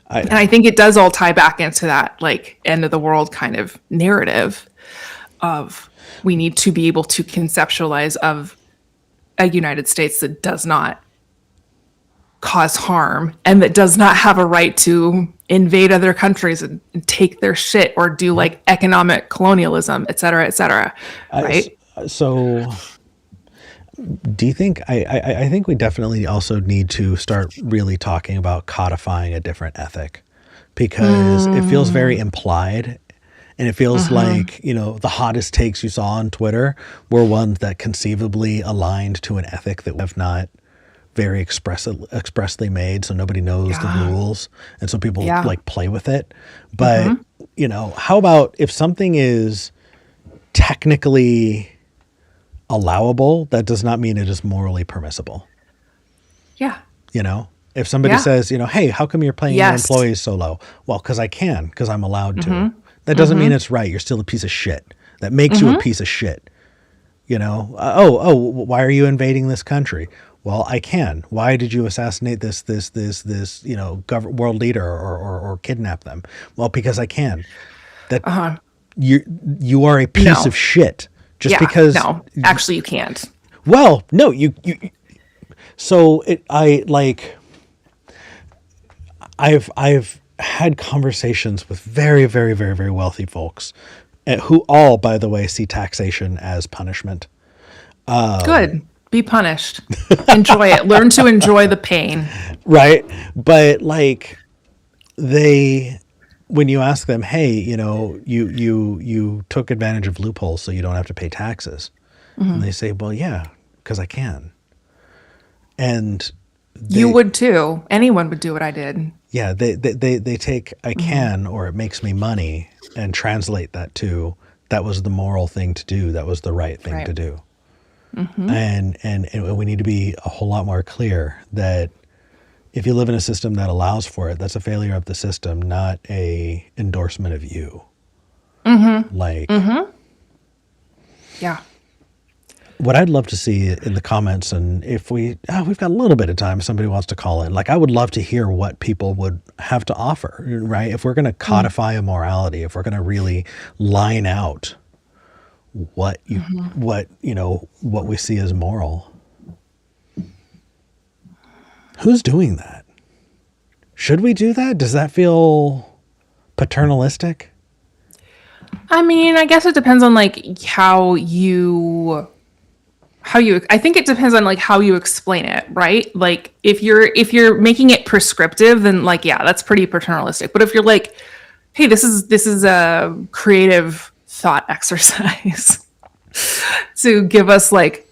S2: And I think it does all tie back into that like end of the world kind of narrative of we need to be able to conceptualize of a United States that does not cause harm and that does not have a right to invade other countries and take their shit or do like economic colonialism, et cetera, right?
S1: So do you think, I think we definitely also need to start really talking about codifying a different ethic, because it feels very implied. And it feels like, you know, the hottest takes you saw on Twitter were ones that conceivably aligned to an ethic that we have not very expressly made, so nobody knows the rules, and so people like play with it. But you know, how about if something is technically allowable, that does not mean it is morally permissible.
S2: Yeah.
S1: You know, if somebody says, you know, hey, how come you're paying your employees so low? Well, because I can, because I'm allowed to. That doesn't mean it's right. You're still a piece of shit. That makes you a piece of shit. You know, why are you invading this country? Well, I can. Why did you assassinate this, you know, world leader or kidnap them? Well, because I can. That you are a piece of shit just because.
S2: No, actually, you can't.
S1: Well, no, you. So I've had conversations with very, very, very, very wealthy folks, who all, by the way, see taxation as punishment.
S2: Good. Be punished. Enjoy it. Learn to enjoy the pain.
S1: Right. But like when you ask them, hey, you know, you took advantage of loopholes so you don't have to pay taxes. And they say, well, yeah, because I can. And
S2: you would too. Anyone would do what I did.
S1: Yeah. They take I can, or it makes me money, and translate that to that was the moral thing to do. That was the right thing to do. And we need to be a whole lot more clear that if you live in a system that allows for it, that's a failure of the system, not a endorsement of you. Like,
S2: yeah.
S1: What I'd love to see in the comments, and if we've got a little bit of time, if somebody wants to call in, like I would love to hear what people would have to offer, right? If we're going to codify a morality, if we're going to really line out what we see as moral. Who's doing that? Should we do that? Does that feel paternalistic?
S2: I mean, I guess it depends on like how you I think it depends on like how you explain it, right? Like if you're making it prescriptive, then like yeah, that's pretty paternalistic. But if you're like, hey, this is a creative thought exercise to give us like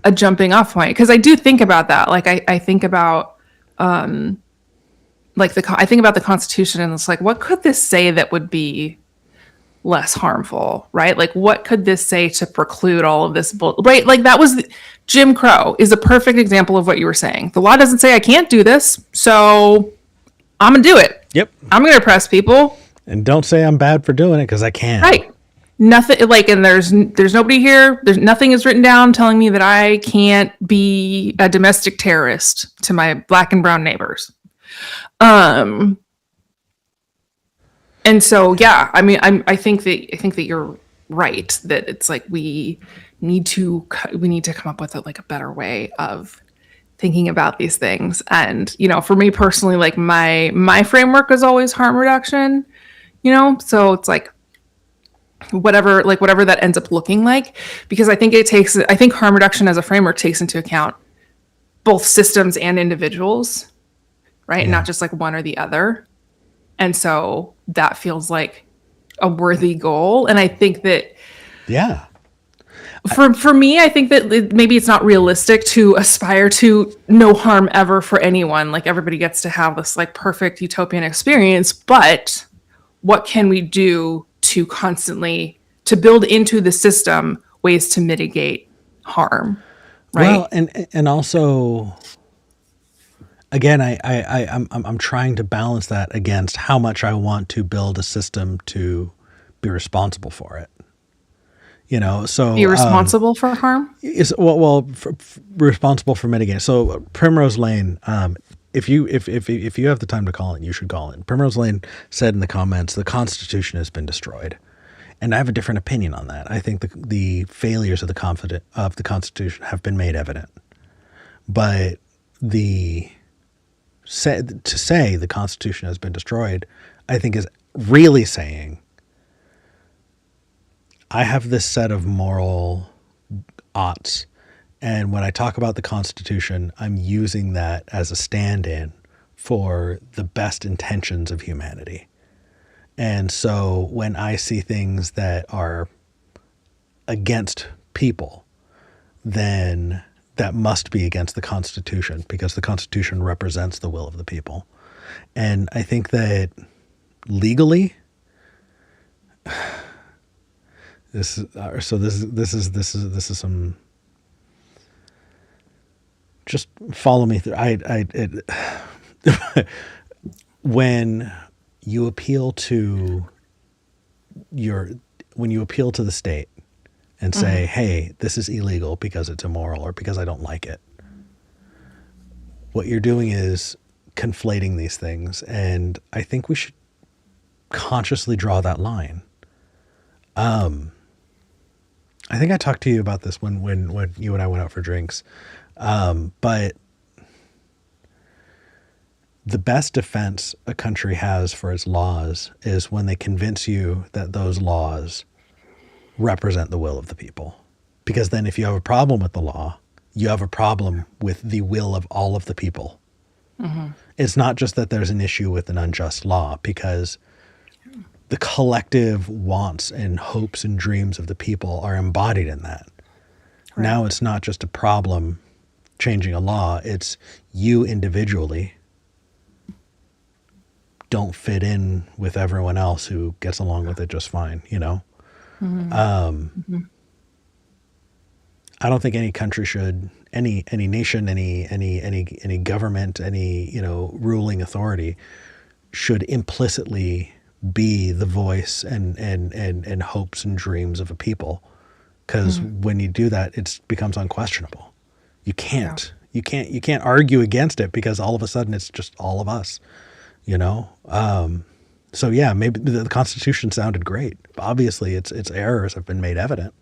S2: a jumping off point, because I do think about that. Like I think about I think about the Constitution, and it's like, what could this say that would be less harmful, right? Like what could this say to preclude all of this right? Like that was Jim Crow is a perfect example of what you were saying. The law doesn't say I can't do this, so I'm gonna do it.
S1: Yep.
S2: I'm gonna oppress people.
S1: And don't say I'm bad for doing it, because I can.
S2: Right. Nothing like, and there's nobody here. There's nothing is written down telling me that I can't be a domestic terrorist to my black and brown neighbors. And so, yeah, I mean, I think that you're right, that it's like we need to come up with a better way of thinking about these things. And, you know, for me personally, like my framework is always harm reduction, you know? So it's like, whatever that ends up looking like, because I think harm reduction as a framework takes into account both systems and individuals, right? And not just like one or the other. And so that feels like a worthy goal. And I think that, for me, I think that maybe it's not realistic to aspire to no harm ever for anyone. Like everybody gets to have this like perfect utopian experience, but what can we do to constantly to build into the system ways to mitigate harm, right?
S1: Well, and also, again, I'm trying to balance that against how much I want to build a system to be responsible for it. So
S2: Be responsible for harm?
S1: is responsible for mitigating. So Primrose Lane, if you have the time to call it, you should call it. Primrose Lane said in the comments, the Constitution has been destroyed, and I have a different opinion on that. I think the failures of the Constitution have been made evident, but to say the Constitution has been destroyed, I think is really saying I have this set of moral oughts, and when I talk about the Constitution, I'm using that as a stand-in for the best intentions of humanity. And so when I see things that are against people, then that must be against the Constitution, because the Constitution represents the will of the people. And I think that legally, this is some. Just follow me through. When you appeal to the state and say, "Hey, this is illegal because it's immoral or because I don't like it," what you're doing is conflating these things, and I think we should consciously draw that line. I think I talked to you about this when you and I went out for drinks. But the best defense a country has for its laws is when they convince you that those laws represent the will of the people. Because then if you have a problem with the law, you have a problem with the will of all of the people. Mm-hmm. It's not just that there's an issue with an unjust law, because the collective wants and hopes and dreams of the people are embodied in that. Right. Now it's not just a problem changing a law, it's you individually don't fit in with everyone else who gets along with it just fine, Mm-hmm. I don't think any country should, any nation, any government, any ruling authority should implicitly be the voice and hopes and dreams of a people, because when you do that, it becomes unquestionable. You can't argue against it, because all of a sudden it's just all of us, So yeah, maybe the Constitution sounded great. Obviously its errors have been made evident,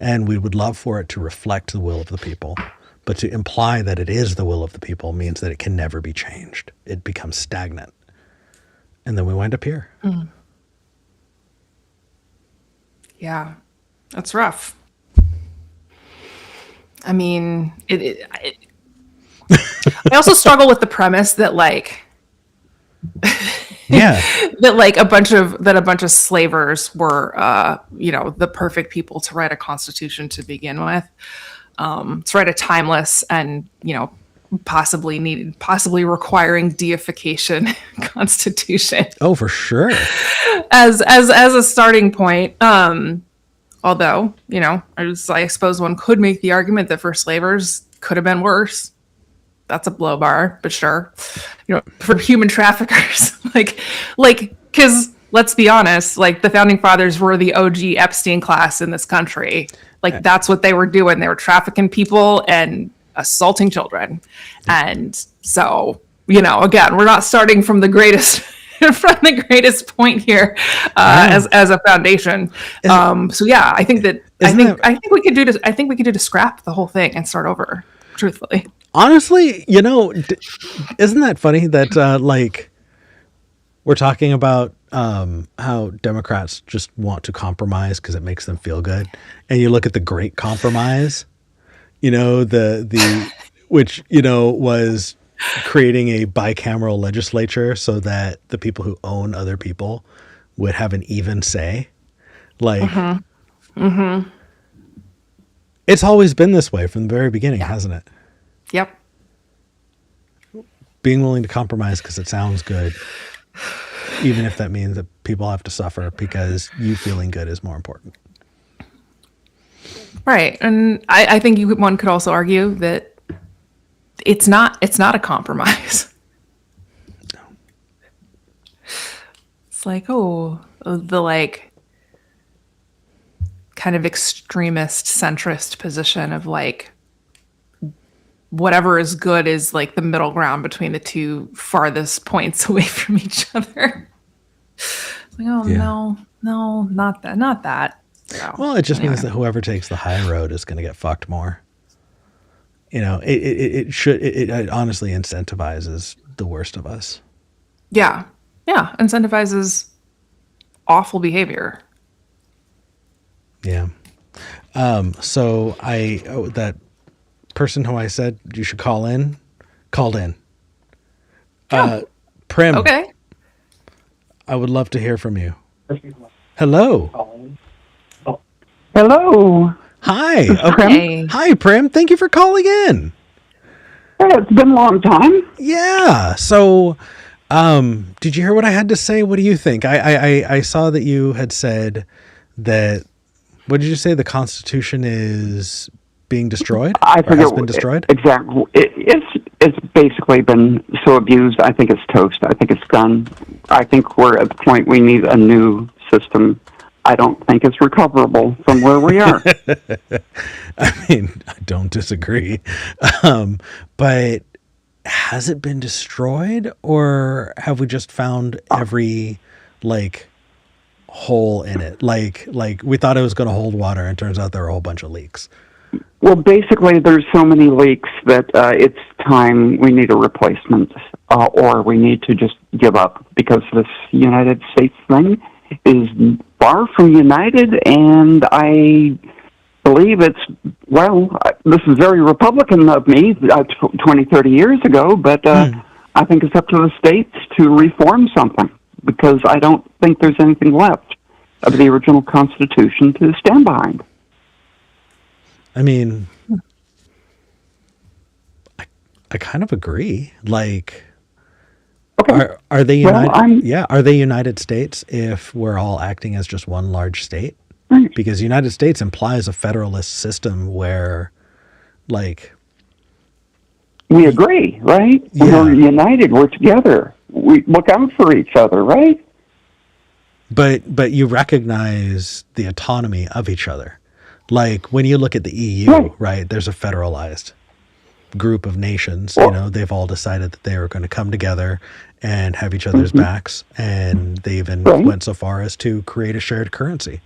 S1: and we would love for it to reflect the will of the people. But to imply that it is the will of the people means that it can never be changed. It becomes stagnant. And then we wind up here. Mm.
S2: Yeah, that's rough. I mean, I also struggle with the premise that that a bunch of slavers were, the perfect people to write a constitution to begin with. To write a timeless and, possibly requiring deification constitution.
S1: Oh, for sure.
S2: As a starting point. Although, I suppose one could make the argument that for slavers could have been worse. That's a blow bar, but sure. For human traffickers, because let's be honest, the founding fathers were the OG Epstein class in this country. That's what they were doing. They were trafficking people and assaulting children. And so, again, we're not starting from the greatest point here as a foundation. So yeah, I think we could do to scrap the whole thing and start over, truthfully.
S1: Honestly, isn't that funny that we're talking about how Democrats just want to compromise because it makes them feel good, and you look at the Great Compromise, which was creating a bicameral legislature so that the people who own other people would have an even say. It's always been this way from the very beginning, hasn't it?
S2: Yep.
S1: Being willing to compromise because it sounds good, even if that means that people have to suffer because you feeling good is more important.
S2: Right. And I think one could also argue that it's not a compromise.
S1: No.
S2: It's kind of extremist centrist position of like whatever is good is like the middle ground between the two farthest points away from each other. Like, oh no, not that. So,
S1: well, it just means that whoever takes the high road is going to get fucked more. You know, it honestly incentivizes the worst of us.
S2: Yeah, incentivizes awful behavior.
S1: Yeah. So that person who I said you should called in. Prim.
S2: Okay.
S1: I would love to hear from you. Hello.
S4: Hello.
S1: Hi.
S2: Okay.
S1: Hi, Prim. Thank you for calling in.
S4: It's been a long time.
S1: Yeah. So, did you hear what I had to say? What do you think? I saw that you had said that. What did you say? The Constitution is being destroyed?
S4: I forget.
S1: Has been destroyed?
S4: Exactly. It's basically been so abused. I think it's toast. I think it's done. I think we're at the point we need a new system. I don't think it's recoverable from where we are.
S1: I mean, I don't disagree. But has it been destroyed, or have we just found every hole in it? Like we thought it was going to hold water, and turns out there are a whole bunch of leaks.
S4: Well, basically, there's so many leaks that it's time we need a replacement, or we need to just give up, because this United States thing is far from united, and I believe it's, this is very Republican of me 20, 30 years ago, but I think it's up to the states to reform something, because I don't think there's anything left of the original Constitution to stand behind.
S1: I mean, I kind of agree. Like,
S4: okay.
S1: Are they united? Are they United States if we're all acting as just one large state?
S4: Right.
S1: Because United States implies a federalist system where,
S4: we agree, right?
S1: Yeah.
S4: We're united. We're together. We look out for each other, right?
S1: But you recognize the autonomy of each other. Like when you look at the EU, right? There's a federalized group of nations.
S4: Well,
S1: They've all decided that they were going to come together and have each other's backs, and they even went so far as to create a shared currency.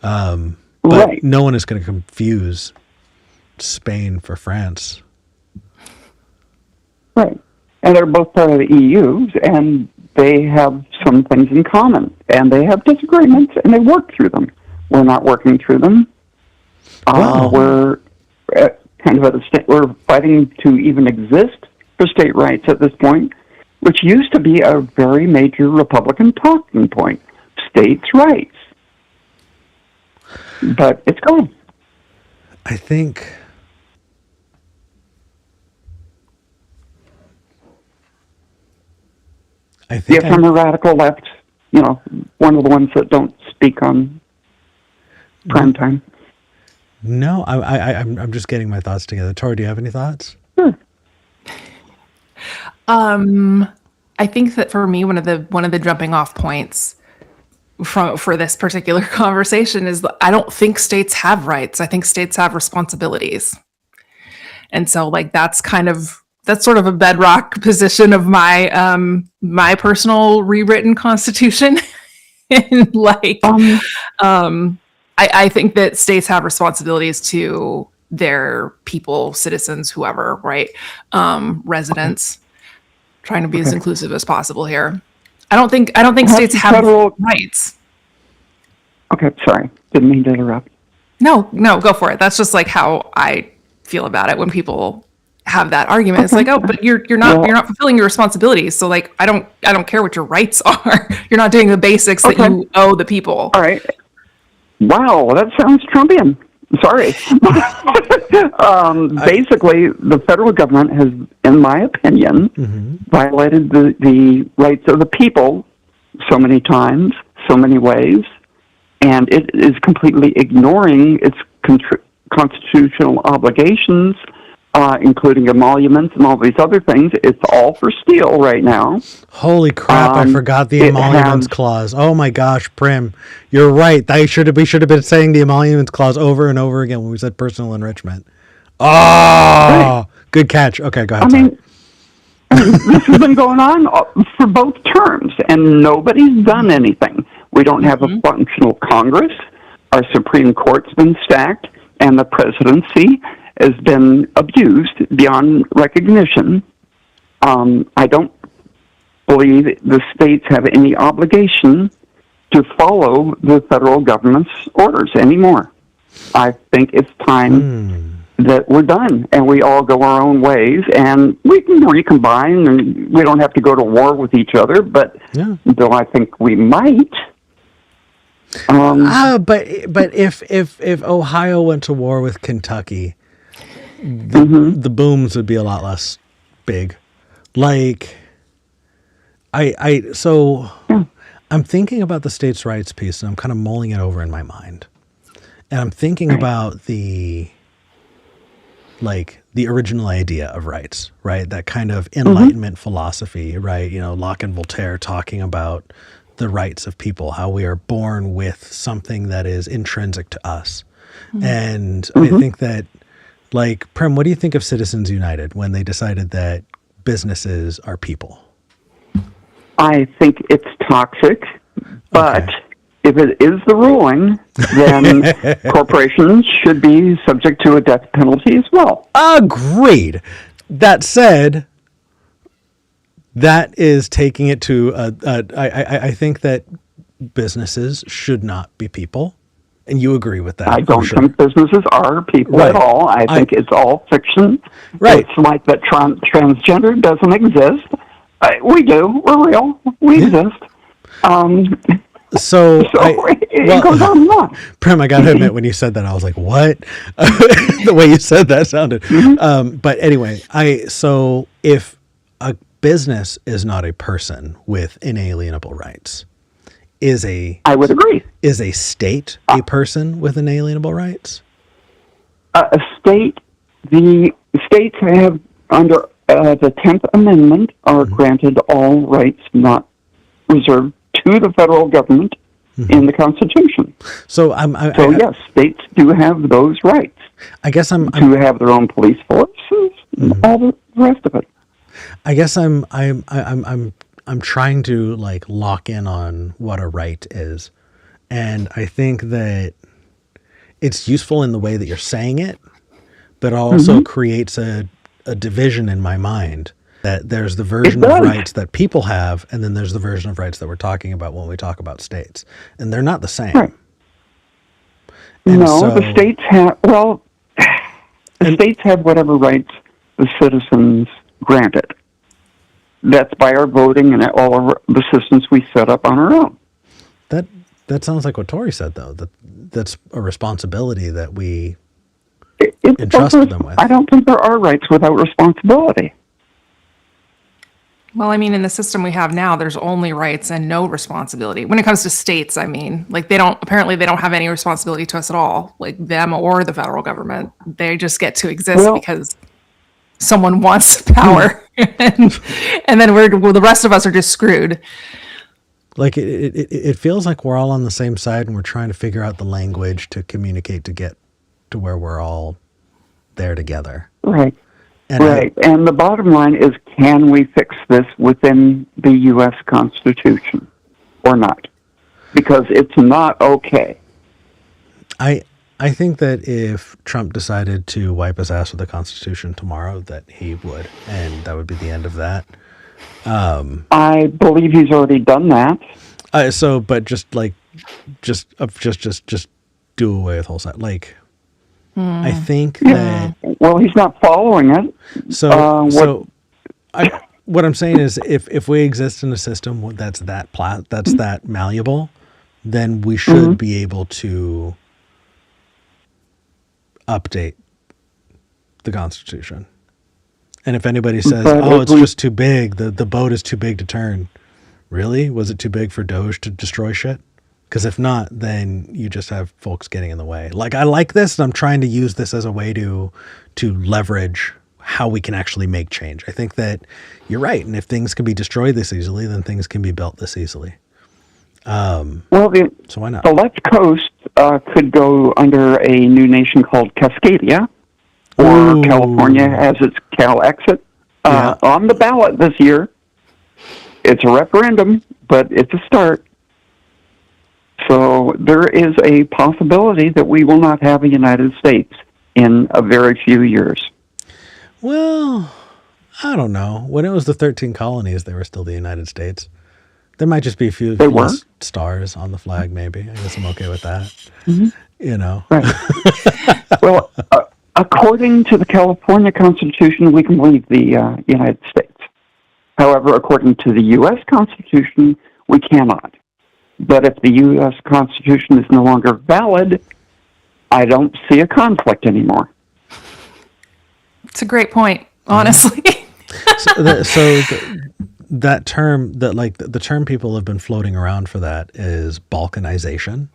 S1: But no one is going to confuse Spain for France.
S4: Right. And they're both part of the EU, and they have some things in common, and they have disagreements, and they work through them. We're not working through them. We're kind of at a state, we're fighting to even exist for state rights at this point, which used to be a very major Republican talking point, states' rights. But it's gone.
S1: I think
S4: from the radical left, one of the ones that don't speak on prime time.
S1: No, I'm just getting my thoughts together. Tori, do you have any thoughts?
S4: Sure.
S2: I think that for me, one of the jumping off points for this particular conversation is that I don't think states have rights. I think states have responsibilities. And so that's sort of a bedrock position of my my personal rewritten constitution. And I think that states have responsibilities to their people, citizens, whoever, right? Residents. Trying to be as inclusive as possible here. I don't think states have rights.
S4: Okay, sorry. Didn't mean to interrupt.
S2: No, go for it. That's just how I feel about it when people have that argument. It's like, oh, but you're not fulfilling your responsibilities. So I don't care what your rights are. You're not doing the basics that you owe the people.
S4: All right. Wow, that sounds Trumpian. Sorry. Basically, the federal government has, in my opinion, violated the rights of the people so many times, so many ways, and it is completely ignoring its constitutional obligations including emoluments and all these other things. It's all for steel right now.
S1: Holy crap, I forgot the emoluments clause. Oh my gosh, Prim, you're right. We should have been saying the emoluments clause over and over again when we said personal enrichment. Oh, right. Good catch. Okay, go ahead.
S4: This has been going on for both terms, and nobody's done anything. We don't have a functional Congress. Our Supreme Court's been stacked, and the presidency has been abused beyond recognition. I don't believe the states have any obligation to follow the federal government's orders anymore. I think it's time that we're done, and we all go our own ways, and we can recombine, and we don't have to go to war with each other, but though I think we might.
S1: But if Ohio went to war with Kentucky, the booms would be a lot less big. Like, I'm thinking about the states' rights piece, and I'm kind of mulling it over in my mind, and I'm thinking about the original idea of rights, right? That kind of Enlightenment philosophy, right? You know, Locke and Voltaire talking about the rights of people, how we are born with something that is intrinsic to us. And I think that, like, Prem, what do you think of Citizens United when they decided that businesses are people?
S4: I think it's toxic, but if it is the ruling, then corporations should be subject to a death penalty as well.
S1: Agreed. That said, that is taking it to I think that businesses should not be people, and you agree with that.
S4: I don't think businesses are people at all. I think it's all fiction.
S1: Right.
S4: It's like that transgender doesn't exist. We do. We're real. We exist.
S1: So
S4: it goes on and on.
S1: Prem, I gotta admit, when you said that, I was like, "What?" The way you said that sounded. But anyway, so if a business is not a person with inalienable rights,
S4: I would agree.
S1: Is a state a person with inalienable rights?
S4: The states have, under the 10th Amendment, are granted all rights not reserved to the federal government in the Constitution.
S1: So
S4: yes, states do have those rights.
S1: I guess to
S4: have their own police forces and all the rest of it.
S1: I guess I'm trying to lock in on what a right is, and I think that it's useful in the way that you're saying it, but also creates a division in my mind. That there's the version of rights that people have, and then there's the version of rights that we're talking about when we talk about states, and they're not the same.
S4: Right. The states have states have whatever rights the citizens granted. That's by our voting and all of the systems we set up on our own.
S1: That sounds like what Tori said, though. That's a responsibility that we entrusted them with.
S4: I don't think there are rights without responsibility.
S2: Well, I mean, in the system we have now, there's only rights and no responsibility. When it comes to states, I mean, they don't have any responsibility to us at all, like them or the federal government. They just get to exist because someone wants power. and then the rest of us are just screwed.
S1: Like it feels like we're all on the same side, and we're trying to figure out the language to communicate to get to where we're all there together.
S4: Right. And the bottom line is, can we fix this within the U.S. Constitution or not? Because it's not okay.
S1: I think that if Trump decided to wipe his ass with the Constitution tomorrow, that he would, and that would be the end of that.
S4: I believe he's already done that.
S1: But just do away with whole side. I think that.
S4: Well, he's not following it.
S1: What I'm saying is, if we exist in a system that's that malleable, then we should be able to update the Constitution. And if anybody says, it's just too big, the boat is too big to turn. Really? Was it too big for Doge to destroy shit? Because if not, then you just have folks getting in the way. I like this, and I'm trying to use this as a way to leverage how we can actually make change. I think that you're right. And if things can be destroyed this easily, then things can be built this easily.
S4: Well,
S1: So why not?
S4: the left coast could go under a new nation called Cascadia, or California has its Cal exit on the ballot this year. It's a referendum, but it's a start. So there is a possibility that we will not have a United States in a very few years.
S1: Well, I don't know. When it was the 13 colonies, they were still the United States. There might just be a few less stars on the flag, maybe. I guess I'm okay with that.
S4: Mm-hmm.
S1: You know.
S4: Right. Well, according to the California Constitution, we can leave the United States. However, according to the U.S. Constitution, we cannot. But if the U.S. Constitution is no longer valid, I don't see a conflict anymore.
S2: It's a great point, honestly.
S1: That term, the term people have been floating around for that is Balkanization.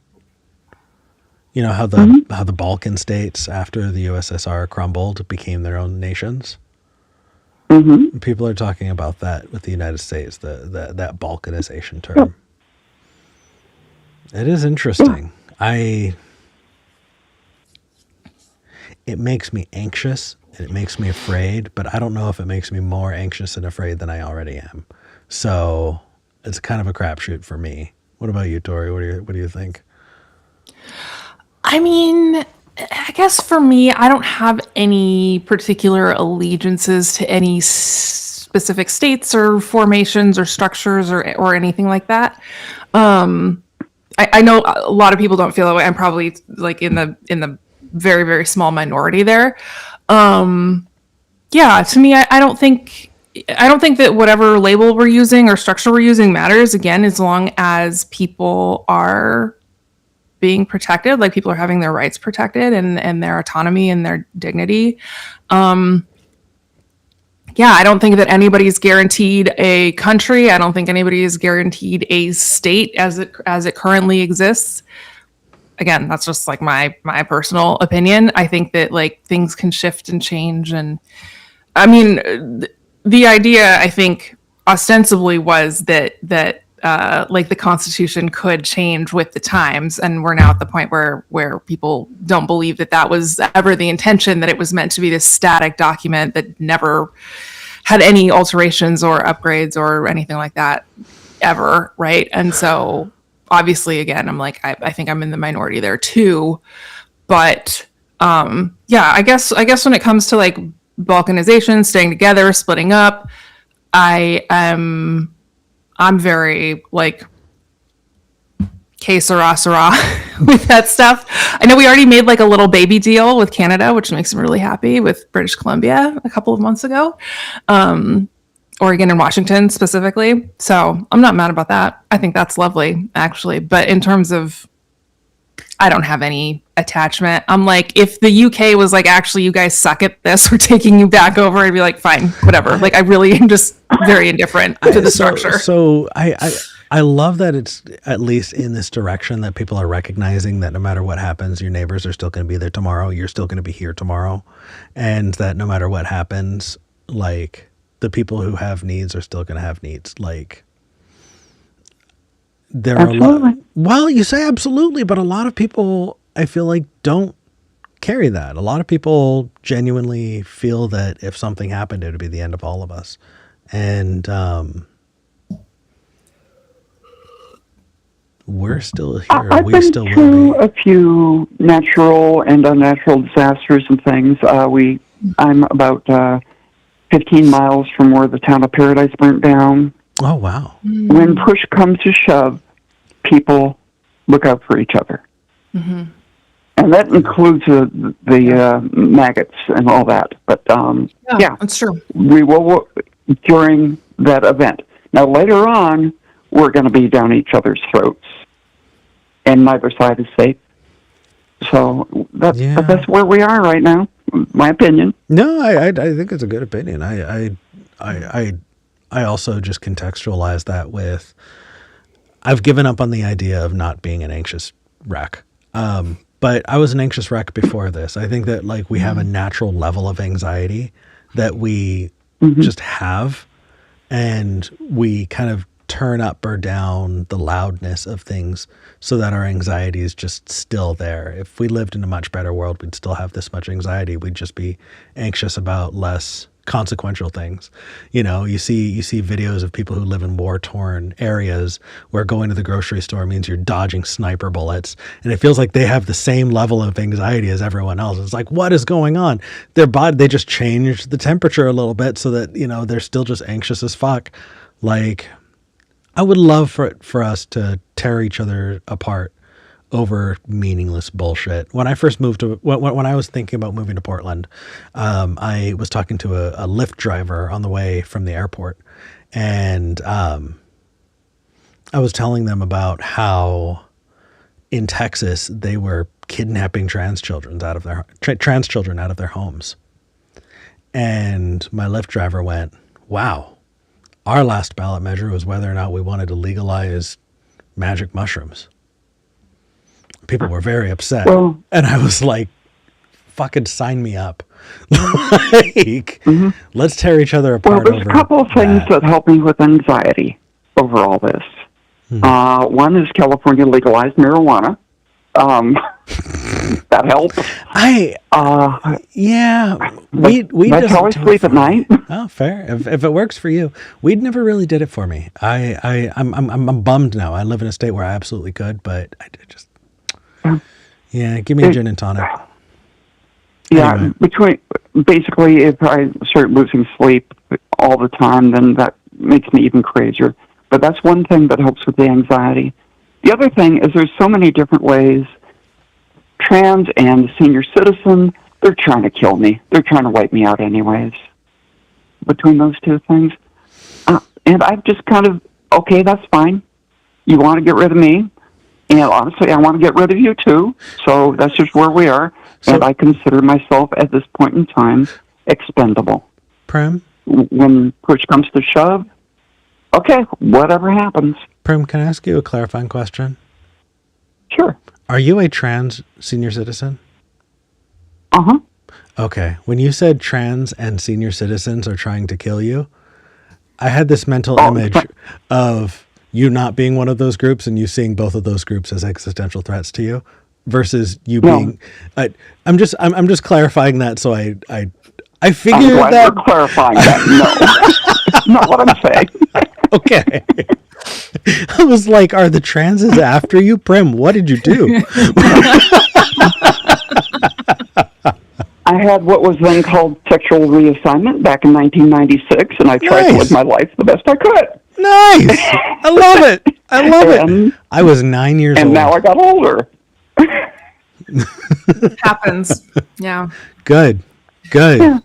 S1: You know how the Balkan states after the USSR crumbled became their own nations.
S4: Mm-hmm.
S1: People are talking about that with the United States, that Balkanization term. It is interesting. It makes me anxious and it makes me afraid, but I don't know if it makes me more anxious and afraid than I already am. So it's kind of a crapshoot for me. What about you, Tori? What do you think?
S2: I mean, I guess for me, I don't have any particular allegiances to any specific states or formations or structures or anything like that. I know a lot of people don't feel that way. I'm probably like in the very, very small minority there. Yeah, to me, I don't think that whatever label we're using or structure we're using matters, again, as long as people are being protected, like people are having their rights protected and their autonomy and their dignity. Yeah, I don't think that anybody's guaranteed a country. I don't think anybody is guaranteed a state as it currently exists. Again, that's just like my personal opinion. I think that like things can shift and change. And I mean, the idea, I think, ostensibly was that like the Constitution could change with the times, and we're now at the point where people don't believe that was ever the intention, that it was meant to be this static document that never had any alterations or upgrades or anything like that ever, right? And so obviously, again, I'm like, I think I'm in the minority there too. But yeah, I guess when it comes to like balkanization, staying together, splitting up, I'm very like que sera with that stuff. I know we already made like a little baby deal with Canada, which makes me really happy, with British Columbia a couple of months ago. Oregon and Washington specifically. So I'm not mad about that. I think that's lovely, actually. But in terms of, I don't have any attachment. I'm like, if the UK was like, actually, you guys suck at this, we're taking you back over, I'd be like, fine, whatever. Like, I really am just very indifferent to the structure.
S1: So I love that it's at least in this direction, that people are recognizing that no matter what happens, your neighbors are still going to be there tomorrow. You're still going to be here tomorrow. And that no matter what happens, like, the people who have needs are still going to have needs. Like, there are a lot. Well, you say absolutely, but a lot of people, I feel like, don't carry that. A lot of people genuinely feel that if something happened, it would be the end of all of us. And we're still here.
S4: I've been through a few natural and unnatural disasters and things. I'm about 15 miles from where the town of Paradise burnt down.
S1: Oh, wow.
S4: When push comes to shove, people look out for each other. Mm-hmm. And that includes the maggots and all that. But, yeah,
S2: that's true.
S4: We will during that event. Now, later on, we're going to be down each other's throats. And neither side is safe. So that's where we are right now. My opinion.
S1: No, I think it's a good opinion. I also just contextualize that with, I've given up on the idea of not being an anxious wreck. But I was an anxious wreck before this. I think that like we have a natural level of anxiety that we just have, and we kind of turn up or down the loudness of things so that our anxiety is just still there. If we lived in a much better world, we'd still have this much anxiety. We'd just be anxious about less consequential things. You see videos of people who live in war-torn areas where going to the grocery store means you're dodging sniper bullets, and it feels like they have the same level of anxiety as everyone else. It's like, what is going on? Their body, they just changed the temperature a little bit so that they're still just anxious as fuck. Like, I would love for us to tear each other apart over meaningless bullshit. When I first moved to, when I was thinking about moving to Portland, I was talking to a Lyft driver on the way from the airport, and I was telling them about how in Texas they were kidnapping trans children out of their homes, and my Lyft driver went, "Wow, our last ballot measure was whether or not we wanted to legalize magic mushrooms." People were very upset.
S4: Well,
S1: and I was like, fucking sign me up. Like, let's tear each other apart.
S4: Well, there's a couple of things that help me with anxiety over all this. One is California legalized marijuana. That helps.
S1: That's
S4: how I sleep at night.
S1: Oh, fair. If it works for you, weed never really did it for me. I'm bummed now. I live in a state where I absolutely could, but I just, give me a gin and tonic.
S4: Yeah,
S1: Anyway.
S4: basically, if I start losing sleep all the time, then that makes me even crazier. But that's one thing that helps with the anxiety. The other thing is there's so many different ways. Trans and senior citizen, they're trying to kill me. They're trying to wipe me out anyways. Between those two things. And I've just kind of, okay, that's fine. You want to get rid of me. And honestly, I want to get rid of you too. So that's just where we are. And I consider myself at this point in time expendable.
S1: Prem?
S4: When push comes to shove, okay, whatever happens.
S1: Prem, can I ask you a clarifying question?
S4: Sure.
S1: Are you a trans senior citizen?
S4: Uh-huh.
S1: Okay. When you said trans and senior citizens are trying to kill you, I had this mental image of you not being one of those groups and you seeing both of those groups as existential threats to you versus you being. I'm just clarifying that so I figured
S4: I'm glad
S1: that.
S4: You're clarifying that. No, not what I'm saying.
S1: Okay. I was like, are the transes after you? Prem, what did you do?
S4: I had what was then called sexual reassignment back in 1996, and I tried to live my life the best I could.
S1: Nice. I love it. I love it. I was 9 years old.
S4: And now I got older.
S2: Happens. Yeah.
S1: Good. Yeah.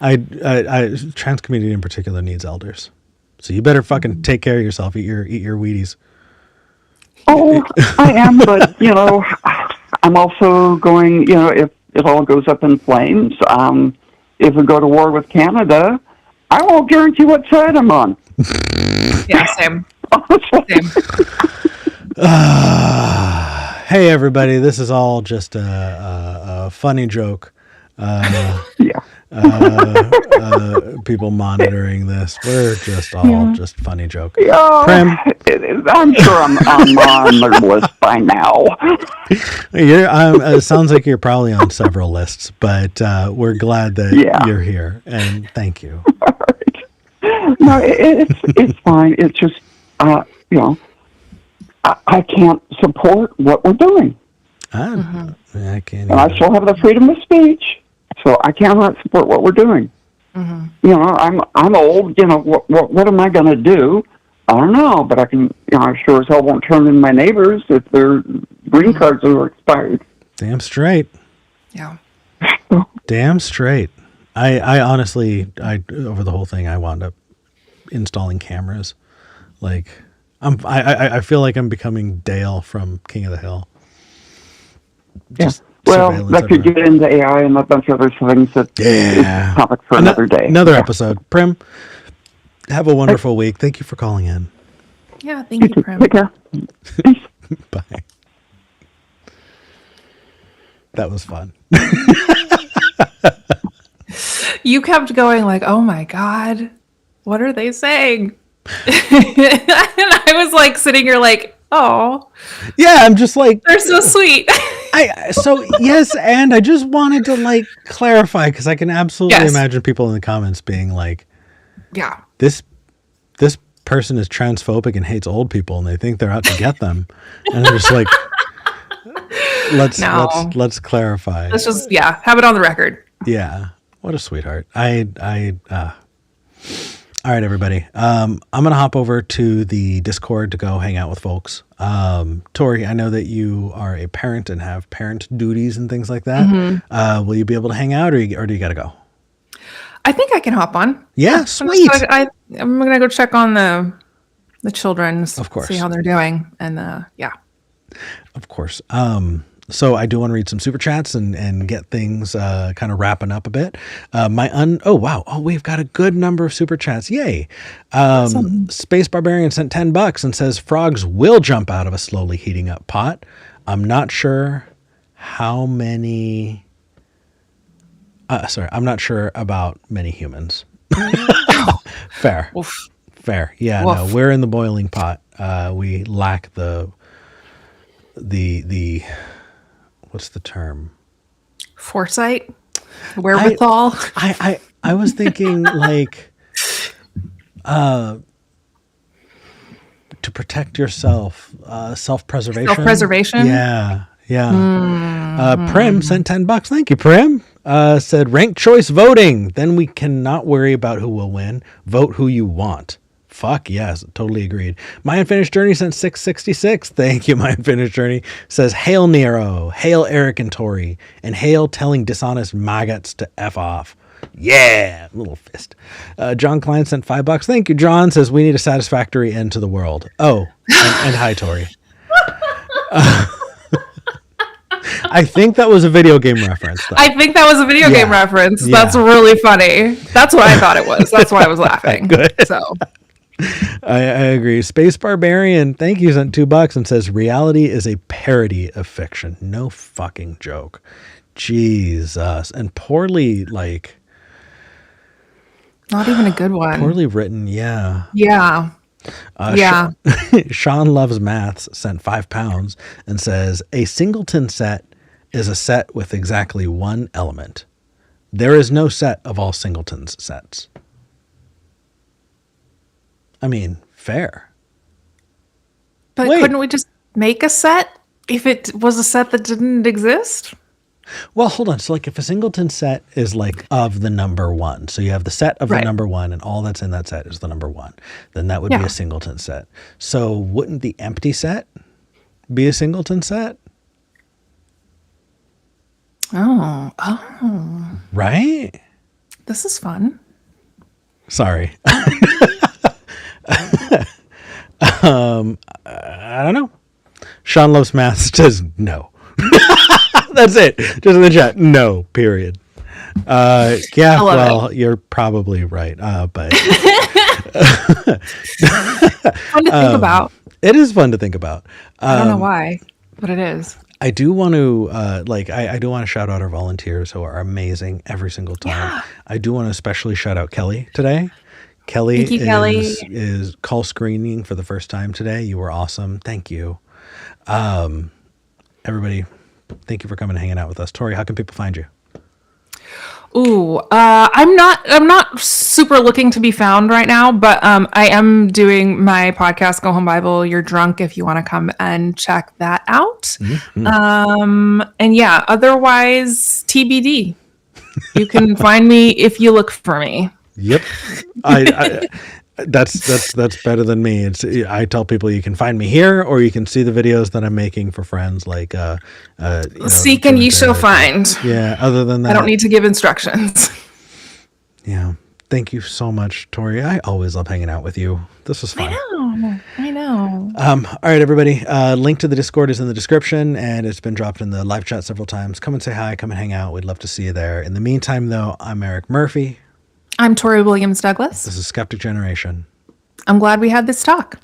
S1: I trans community in particular needs elders. So you better fucking take care of yourself. Eat your Wheaties.
S4: Oh, I am, but, I'm also going, if it all goes up in flames, if we go to war with Canada, I won't guarantee what side I'm on.
S2: Yeah, same.
S1: Hey, everybody. This is all just a funny joke. People monitoring this. We're just all just funny joke. Prem,
S4: I'm sure I'm on their list by now.
S1: It sounds like you're probably on several lists, but we're glad that you're here, and thank you.
S4: All right. No, it's fine. It's just I can't support what we're doing.
S1: I can't.
S4: And I still have the freedom of speech. So I cannot support what we're doing. I'm old. What am I going to do? I don't know, but I can. I sure as hell won't turn in my neighbors if their green cards are expired.
S1: Damn straight.
S2: Yeah.
S1: Damn straight. I honestly, over the whole thing, I wound up installing cameras. Like, I feel like I'm becoming Dale from King of the Hill. Just
S4: well, that could get into AI and a bunch of other things that is a topic for another day.
S1: Another episode. Prim, have a wonderful week. Thank you for calling in.
S2: Yeah, thank you, Prim.
S4: Take care.
S1: Bye. That was fun.
S2: You kept going like, oh my God, what are they saying? And I was like sitting here like, oh.
S1: Yeah, I'm just like,
S2: they're so sweet.
S1: Yes, and I just wanted to like clarify because I can absolutely imagine people in the comments being like,
S2: yeah,
S1: this person is transphobic and hates old people and they think they're out to get them. And I'm just like, let's clarify.
S2: Let's just have it on the record.
S1: Yeah. What a sweetheart. All right, everybody. I'm going to hop over to the Discord to go hang out with folks. Tori, I know that you are a parent and have parent duties and things like that. Mm-hmm. Will you be able to hang out or do you got to go?
S2: I think I can hop on.
S1: Yeah, sweet.
S2: I'm going to go check on the children.
S1: Of course.
S2: See how they're doing. And
S1: Of course. So I do want to read some super chats and get things kind of wrapping up a bit. We've got a good number of super chats. Yay. Awesome. Space Barbarian sent $10 and says frogs will jump out of a slowly heating up pot. I'm not sure how many. I'm not sure about many humans. Fair.
S2: Oof.
S1: Fair. Yeah,
S2: Woof.
S1: no, we're in the boiling pot. We lack the what's the term?
S2: Foresight, wherewithal.
S1: I was thinking like to protect yourself, self-preservation.
S2: Self-preservation?
S1: Yeah. Prim sent $10. Thank you, Prim. Said ranked choice voting. Then we cannot worry about who will win. Vote who you want. Fuck yes, totally agreed. My Unfinished Journey sent $6.66. Thank you, My Unfinished Journey. Says, hail Nero, hail Eric and Tori, and hail telling dishonest maggots to F off. Yeah, little fist. John Klein sent $5. Thank you, John. Says, we need a satisfactory end to the world. Oh, and hi, Tori. I think that was a video game reference, though.
S2: I think that was a video game reference. Yeah. That's really funny. That's what I thought it was. That's why I was laughing.
S1: Good.
S2: So
S1: I agree. Space Barbarian, thank you, sent $2 and says reality is a parody of fiction. No fucking joke. Jesus. And poorly, like,
S2: not even a good one.
S1: Poorly written, yeah.
S2: Yeah.
S1: Sean Loves Maths sent £5 and says a singleton set is a set with exactly one element. There is no set of all singletons sets. I mean, fair.
S2: But couldn't we just make a set if it was a set that didn't exist?
S1: Well, hold on. So like if a singleton set is like of the number one, so you have the set of the number one and all that's in that set is the number one, then that would be a singleton set. So wouldn't the empty set be a singleton set?
S2: Oh.
S1: Right?
S2: This is fun.
S1: Sorry. I don't know. Sean Loves Math says no. That's it. Just in the chat. No, period. You're probably right. But
S2: fun to think about.
S1: It is fun to think about.
S2: I don't know why, but it is.
S1: I do want to I do want to shout out our volunteers who are amazing every single time. Yeah. I do want to especially shout out Kelly today. Kelly is call screening for the first time today. You were awesome. Thank you. Everybody, thank you for coming and hanging out with us. Tori, how can people find you?
S2: Ooh, I'm not super looking to be found right now, but I am doing my podcast, Go Home Bible. You're drunk if you want to come and check that out. Mm-hmm. And yeah, otherwise TBD. You can find me if you look for me.
S1: Yep. I that's better than me. I tell people you can find me here, or you can see the videos that I'm making for friends. Like,
S2: seek and ye shall find.
S1: Yeah. Other than that,
S2: I don't need to give instructions.
S1: Yeah. Thank you so much, Tori. I always love hanging out with you. This was fun.
S2: I know.
S1: All right, everybody. Link to the Discord is in the description, and it's been dropped in the live chat several times. Come and say hi. Come and hang out. We'd love to see you there. In the meantime, though, I'm Eric Murphy.
S2: I'm Tori Williams Douglas.
S1: This is Skeptic Generation.
S2: I'm glad we had this talk.